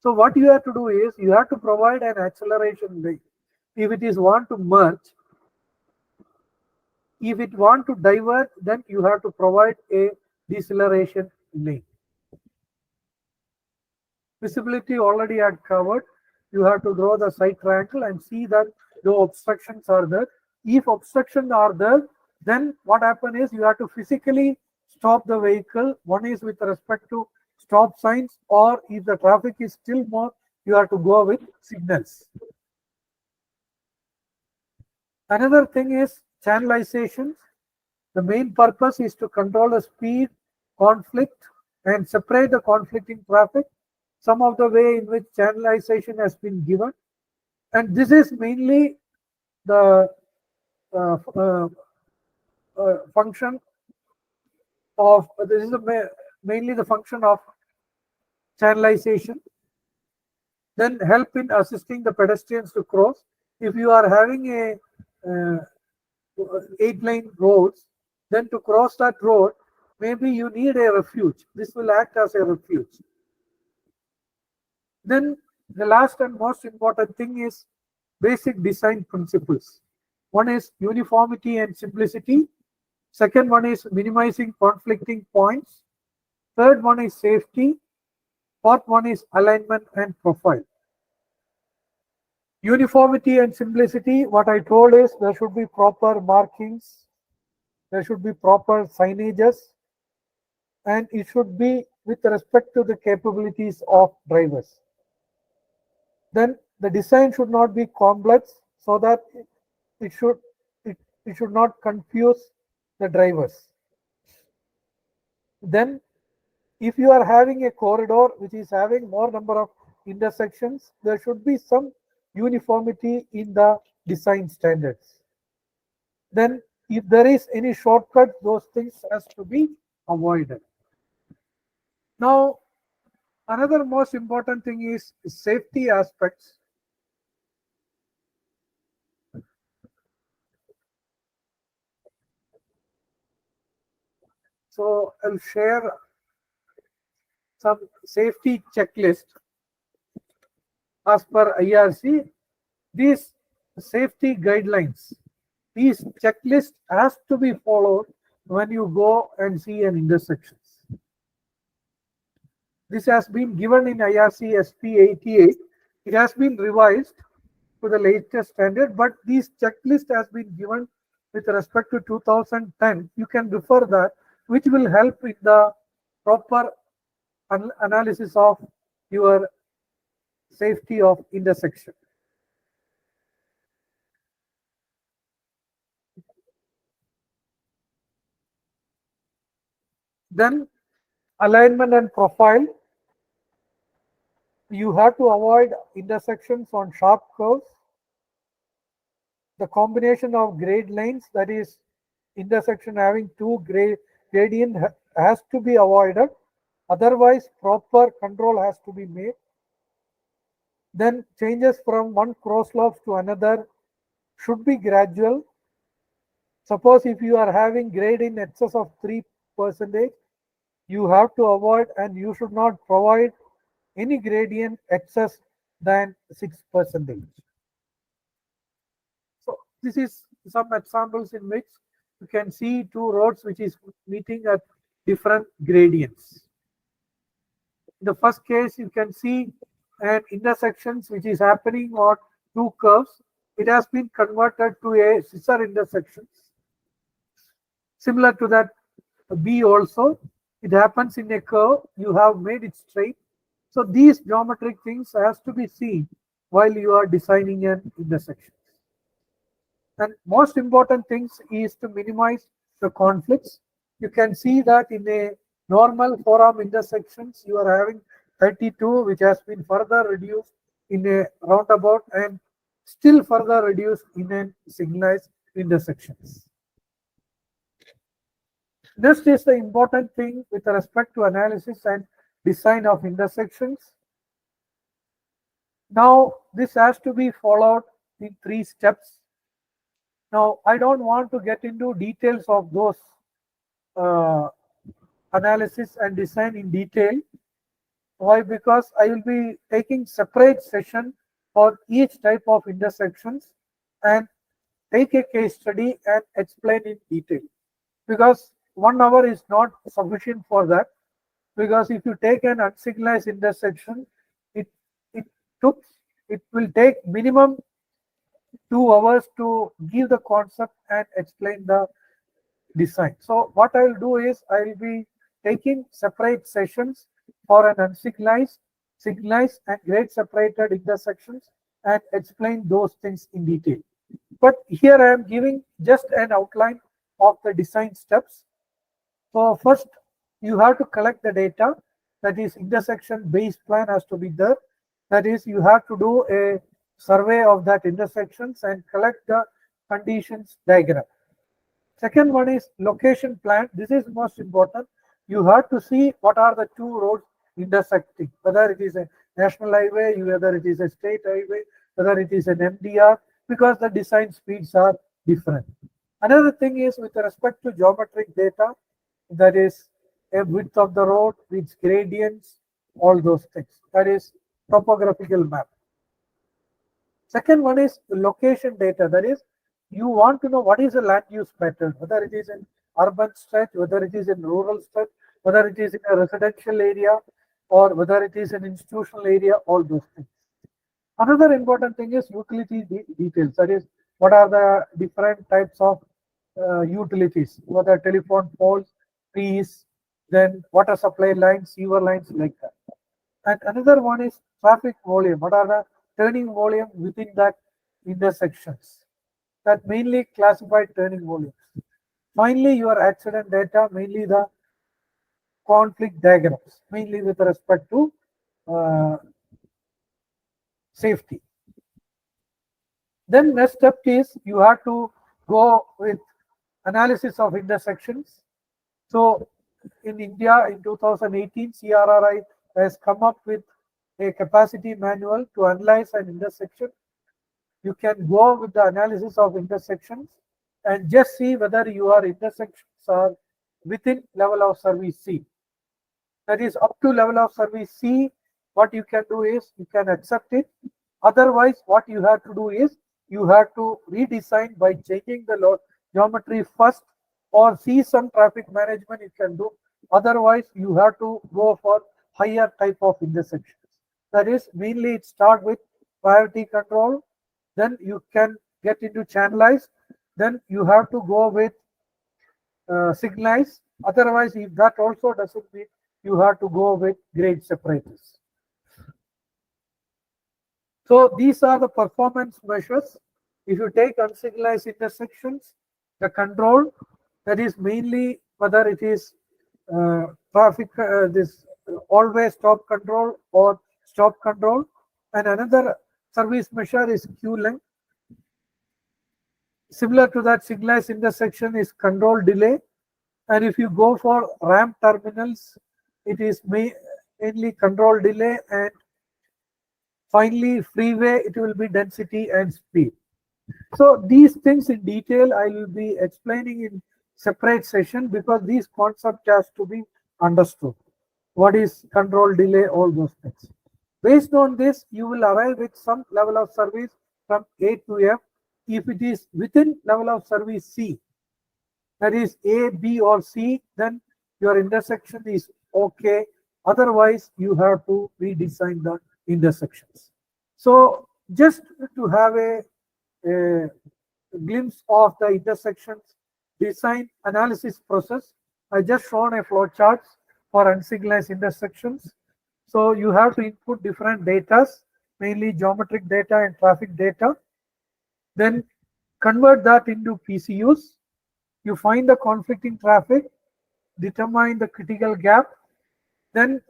So what you have to do is you have to provide an acceleration lane. If it is want to merge, if it want to divert, then you have to provide a deceleration lane. Visibility already had covered. You have to draw the side triangle and see that no obstructions are there. If obstructions are there, then what happens is you have to physically stop the vehicle. One is with respect to stop signs, or if the traffic is still more, you have to go with signals. Another thing is channelization. The main purpose is to control the speed, conflict, and separate the conflicting traffic. Some of the way in which channelization has been given, and this is mainly the function of mainly the function of channelization. Then help in assisting the pedestrians to cross. If you are having a 8-lane roads, then to cross that road, maybe you need a refuge. This will act as a refuge. Then the last and most important thing is basic design principles. One is uniformity and simplicity. Second one is minimizing conflicting points. Third one is safety. Fourth one is alignment and profile. Uniformity and simplicity, what I told is there should be proper markings, there should be proper signages, and it should be with respect to the capabilities of drivers. Then the design should not be complex, so that it should not confuse the drivers. Then if you are having a corridor which is having more number of intersections, there should be some uniformity in the design standards. Then if there is any shortcut, those things has to be avoided. Now another most important thing is safety aspects. So I'll share some safety checklist as per IRC. These safety guidelines, these checklists has to be followed when you go and see an intersection. This has been given in IRC SP 88. It has been revised to the latest standard, but this checklist has been given with respect to 2010. You can refer that, which will help in the proper analysis of your safety of intersection. Then alignment and profile. You have to avoid intersections on sharp curves. The combination of grade lines, that is intersection having two gradient, has to be avoided. Otherwise, proper control has to be made. Then changes from one crosswalk to another should be gradual. Suppose if you are having grade in excess of 3%, you have to avoid, and you should not provide any gradient excess than 6%. So this is some examples in which you can see two roads which is meeting at different gradients. In the first case, you can see an intersections which is happening on two curves. It has been converted to a scissor intersections. Similar to that B also, it happens in a curve. You have made it straight. So these geometric things has to be seen while you are designing an intersection. And most important things is to minimize the conflicts. You can see that in a normal four-arm intersections, you are having 32, which has been further reduced in a roundabout, and still further reduced in an signalized intersections. Next is the important thing with respect to analysis and design of intersections. Now, this has to be followed in 3 steps. Now, I don't want to get into details of those analysis and design in detail. Why? Because I will be taking separate session for each type of intersections and take a case study and explain in detail. Because 1 hour is not sufficient for that. Because if you take an unsignalized intersection, it will take minimum 2 hours to give the concept and explain the design. So what I will do is I will be taking separate sessions for an unsignalized, signalized and grade separated intersections and explain those things in detail. But here I am giving just an outline of the design steps. So first you have to collect the data, that is intersection base plan has to be there. That is, you have to do a survey of that intersections and collect the conditions diagram. Second one is location plan. This is most important. You have to see what are the 2 roads intersecting, whether it is a national highway, whether it is a state highway, whether it is an MDR, because the design speeds are different. Another thing is with respect to geometric data, that is a width of the road, its gradients, all those things. That is topographical map. Second one is location data. That is, you want to know what is the land use pattern, whether it is in urban stretch, whether it is in rural stretch, whether it is in a residential area, or whether it is an institutional area, all those things. Another important thing is utility details. That is, what are the different types of utilities, whether telephone poles, trees, then water supply lines, sewer lines, like that. And another one is traffic volume. What are the turning volume within that intersections? That mainly classified turning volumes. Finally, your accident data, mainly the conflict diagrams, mainly with respect to safety. Then next step is you have to go with analysis of intersections. So in India in 2018, CRRI has come up with a capacity manual to analyze an intersection. You can go with the analysis of intersections and just see whether your intersections are within level of service C. That is, up to level of service C, what you can do is you can accept it. Otherwise, what you have to do is you have to redesign by changing the geometry first, or see some traffic management you can do. Otherwise, you have to go for higher type of intersections. That is, mainly it start with priority control, then you can get into channelized, then you have to go with signalized. Otherwise, if that also doesn't mean, you have to go with grade separators. So these are the performance measures. If you take unsignalized intersections, the control, that is mainly whether it is traffic, this always stop control or stop control, and another service measure is queue length. Similar to that, signalized intersection is control delay, and if you go for ramp terminals, it is mainly control delay, and finally freeway, it will be density and speed. So these things in detail I will be explaining in separate session, because these concepts has to be understood. What is control delay, all those things. Based on this, you will arrive with some level of service from A to F. If it is within level of service C, that is A, B or C, then your intersection is okay. Otherwise, you have to redesign the intersections. So just to have a glimpse of the intersections design analysis process, I just shown a flow chart for unsignalized intersections. So you have to input different data, mainly geometric data and traffic data. Then convert that into PCUs. You find the conflicting traffic, determine the critical gap, then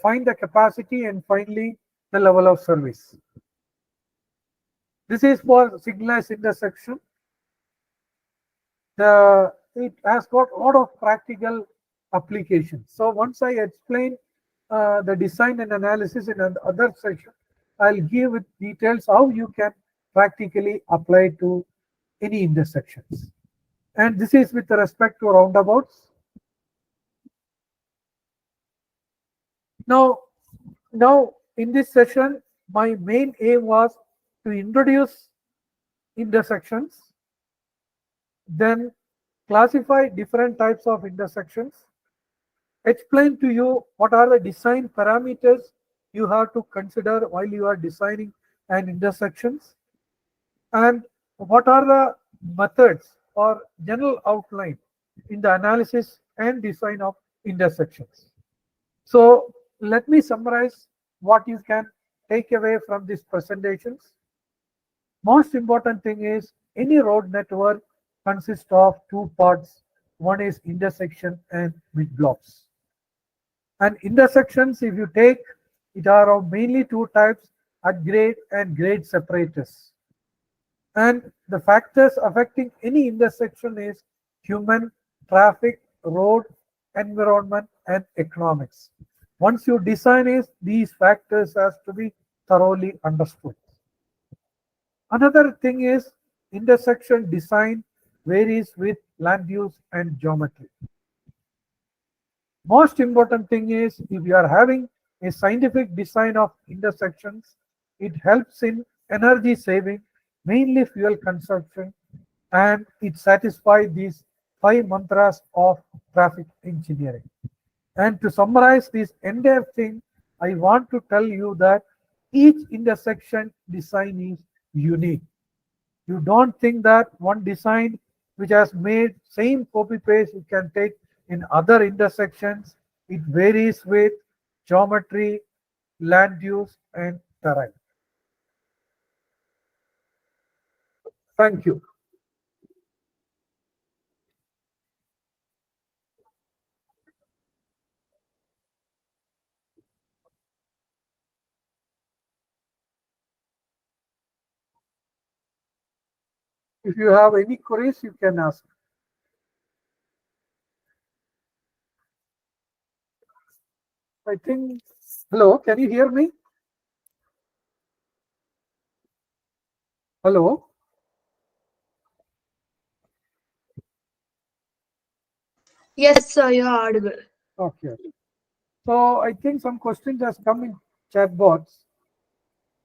find the capacity, and finally the level of service. This is for signalized intersection. It has got a lot of practical applications. So once I explain the design and analysis in another section, I'll give with details how you can practically apply to any intersections. And this is with respect to roundabouts. Now in this session, my main aim was to introduce intersections, then classify different types of intersections, explain to you what are the design parameters you have to consider while you are designing an intersections, and what are the methods or general outline in the analysis and design of intersections. So let me summarize what you can take away from these presentations. Most important thing is any road network consists of two parts. One is intersection and mid blocks. And intersections, if you take, it are of mainly two types, at grade and grade separators. And the factors affecting any intersection is human, traffic, road, environment, and economics. Once you design is, these factors has to be thoroughly understood. Another thing is intersection design varies with land use and geometry. Most important thing is if you are having a scientific design of intersections, it helps in energy saving, mainly fuel consumption, and it satisfies these 5 mantras of traffic engineering. And to summarize this entire thing, I want to tell you that each intersection design is unique. You don't think that one design which has made same copy paste you can take in other intersections. It varies with geometry, land use, and terrain. Thank you. If you have any queries, you can ask. I think, hello, can you hear me? Hello? Yes, sir, you're audible. Okay. So I think some questions has come in chat box.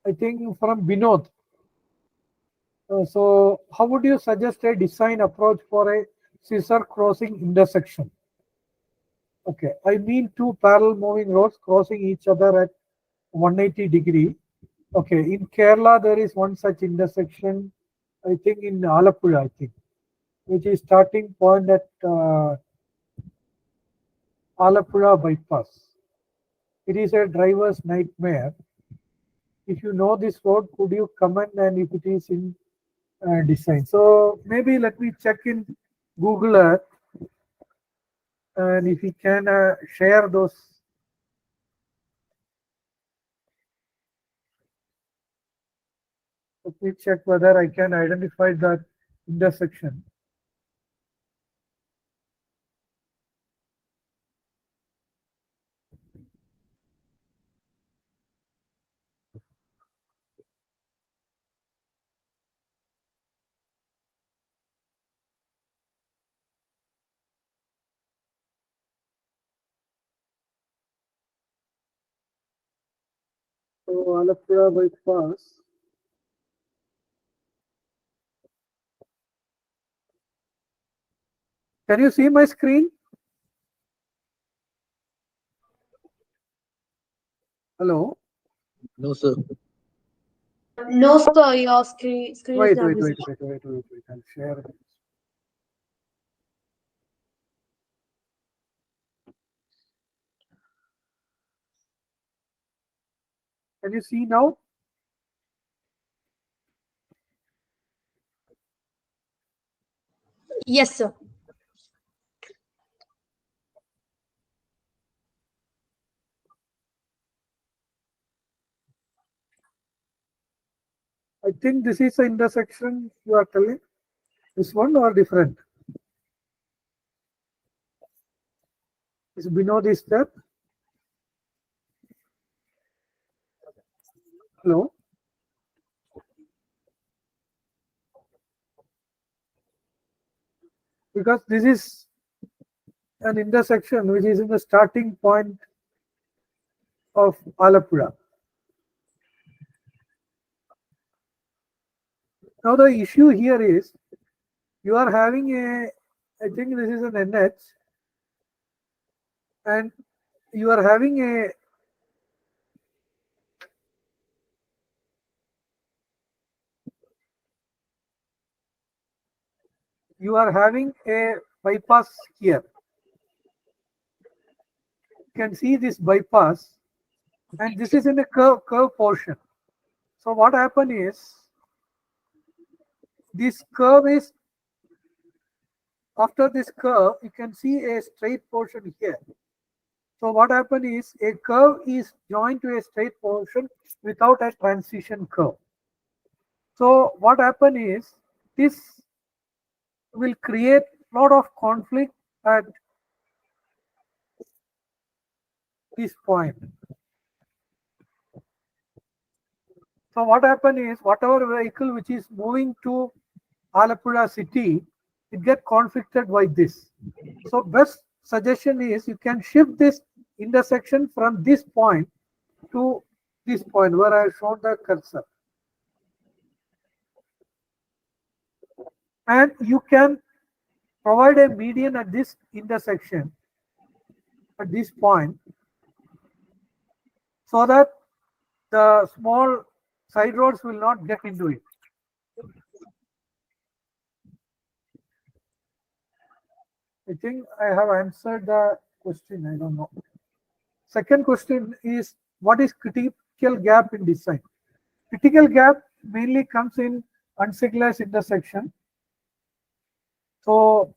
I think from Vinod. So how would you suggest a design approach for a scissor crossing intersection? Okay, I mean two parallel moving roads crossing each other at 180-degree. Okay, in Kerala there is one such intersection, I think in Alappuzha, I think, which is starting point at Alappuzha bypass. It is a driver's nightmare. If you know this road, could you comment and if it is in design? So maybe let me check in Google Earth, and if you can share those. Let me check whether I can identify that intersection. So Alappuzha bypass. Can you see my screen? Hello? No, sir. No, sir, your screen is Wait, not wait, visible. wait, wait, wait, wait, wait. I'll share it. Can you see now? Yes, sir. I think this is the intersection you are telling? This one or different? Is below this step? Hello? Because this is an intersection which is in the starting point of Alappuzha. Now the issue here is you are having I think this is an NH, and you are having a bypass here. You can see this bypass, and this is in a curve portion. So what happened is this curve is, after this curve you can see a straight portion here. So what happened is a curve is joined to a straight portion without a transition curve. So what happened is this will create a lot of conflict at this point. So what happened is whatever vehicle which is moving to Alappuzha city, it get conflicted by this. So best suggestion is you can shift this intersection from this point to this point where I have shown the cursor. And you can provide a median at this intersection, at this point, so that the small side roads will not get into it. I think I have answered the question. I don't know. Second question is, what is critical gap in design? Critical gap mainly comes in unsignalized intersection. So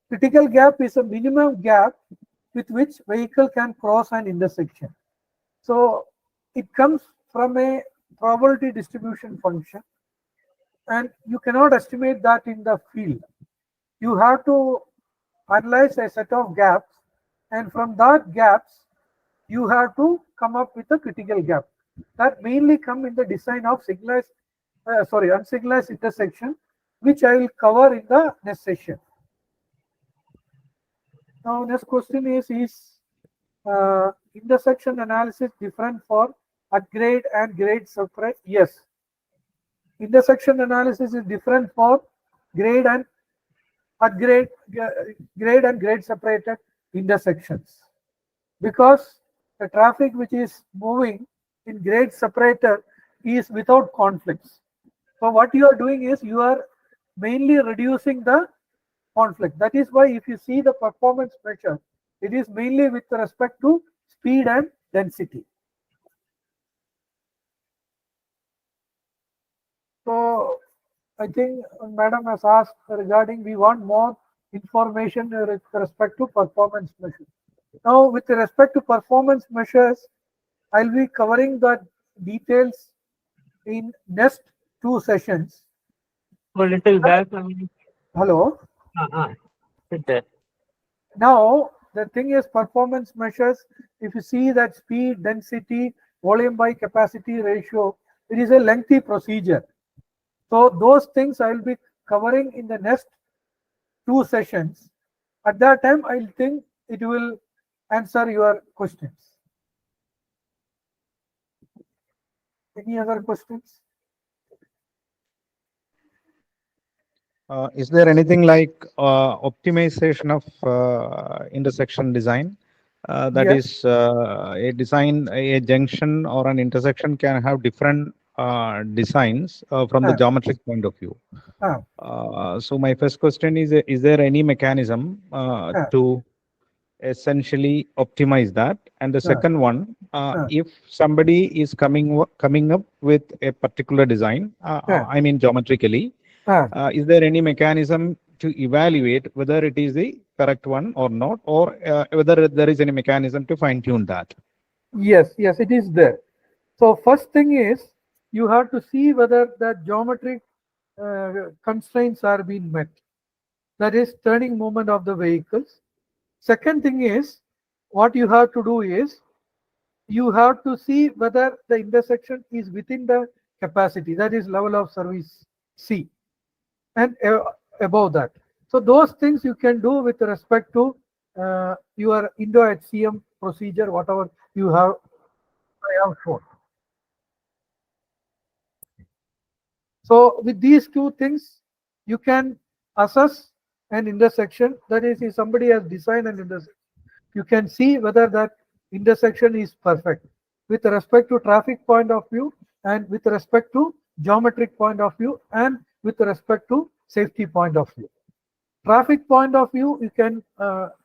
critical gap is a minimum gap with which vehicle can cross an intersection. So it comes from a probability distribution function, and you cannot estimate that in the field. You have to analyze a set of gaps, and from that gaps you have to come up with a critical gap. That mainly come in the design of unsignalized intersection, which I will cover in the next session. Now next question is intersection analysis different for at grade and grade separate? Yes. Intersection analysis is different for grade and at grade and grade separated intersections, because the traffic which is moving in grade separator is without conflicts. So what you are doing is you are mainly reducing the conflict. That is why if you see the performance measure, it is mainly with respect to speed and density. So I think Madam has asked regarding, we want more information with respect to performance measures. Now with respect to performance measures, I'll be covering the details in next 2 sessions. A little back. Hello. Sit there. Now the thing is, performance measures, if you see that speed, density, volume by capacity ratio, it is a lengthy procedure. So those things I will be covering in the next 2 sessions. At that time, I think it will answer your questions. Any other questions? Is there anything like optimization of intersection design? That Yes. is, a design, a junction or an intersection can have different designs from the geometric point of view. So my first question is there any mechanism to essentially optimize that? And the second one, if somebody is coming up with a particular design, I mean geometrically, is there any mechanism to evaluate whether it is the correct one or not, or whether there is any mechanism to fine tune that? Yes, it is there. So first thing is, you have to see whether the geometric constraints are being met. That is turning movement of the vehicles. Second thing is, what you have to do is, you have to see whether the intersection is within the capacity, that is level of service C, and above that. So those things you can do with respect to your Indo-HCM procedure, whatever you have, I have shown. So with these two things, you can assess an intersection. That is, if somebody has designed an intersection, you can see whether that intersection is perfect with respect to traffic point of view, and with respect to geometric point of view, and with respect to safety point of view. Traffic point of view, you can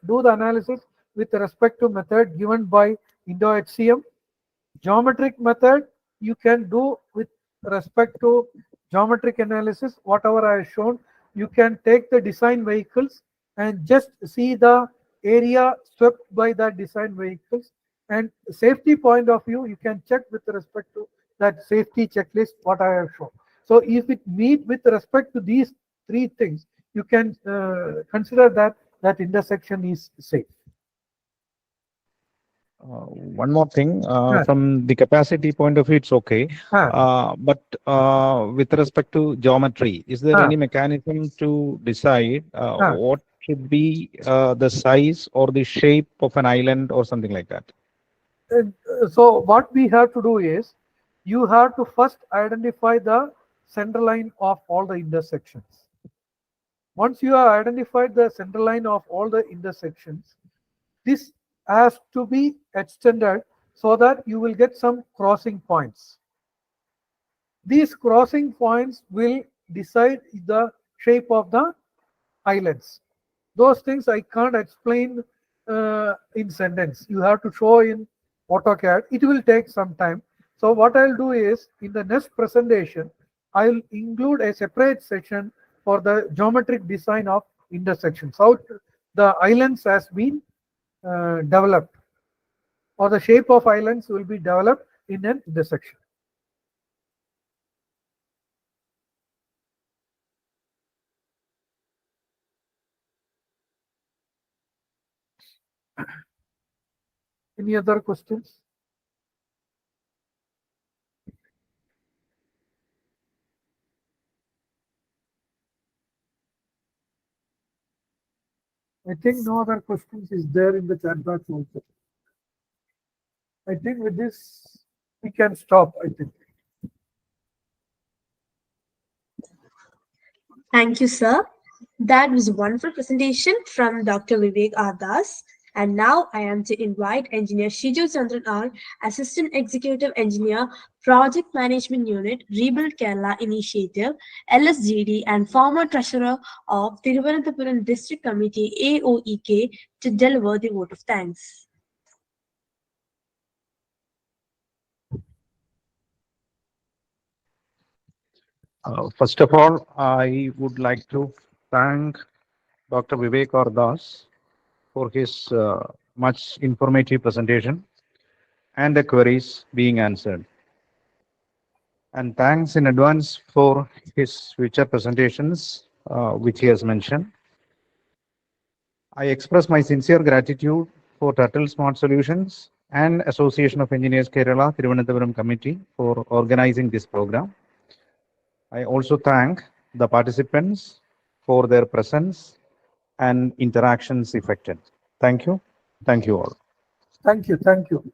do the analysis with respect to method given by Indo-HCM. Geometric method, you can do with respect to geometric analysis, whatever I have shown. You can take the design vehicles and just see the area swept by the design vehicles. And safety point of view, you can check with respect to that safety checklist, what I have shown. So if it meet with respect to these three things, you can consider that that intersection is safe. One more thing, from the capacity point of view, it's okay. But with respect to geometry, is there any mechanism to decide what should be the size or the shape of an island or something like that? So what we have to do is, you have to first identify the center line of all the intersections. Once you have identified the center line of all the intersections, this has to be extended so that you will get some crossing points. These crossing points will decide the shape of the islands. Those things I can't explain in sentence. You have to show in AutoCAD. It will take some time. So what I'll do is, in the next presentation, I'll include a separate section for the geometric design of intersections, how the islands has been developed, or the shape of islands will be developed in an intersection. Any other questions? I think no other questions is there in the chat box also. I think with this, we can stop, I think. Thank you, sir. That was a wonderful presentation from Dr. Vivek R. Das. And now I am to invite Engineer Shiju Chandran R, Assistant Executive Engineer, Project Management Unit, Rebuild Kerala Initiative, LSGD, and former Treasurer of Thiruvananthapuram District Committee, AOEK, to deliver the vote of thanks. First of all, I would like to thank Dr. Vivek R. Das for his much informative presentation and the queries being answered. And thanks in advance for his future presentations, which he has mentioned. I express my sincere gratitude for Turtle Smart Solutions and Association of Engineers Kerala Thiruvananthapuram Committee for organizing this program. I also thank the participants for their presence and interactions effected. Thank you. Thank you all. Thank you. Thank you.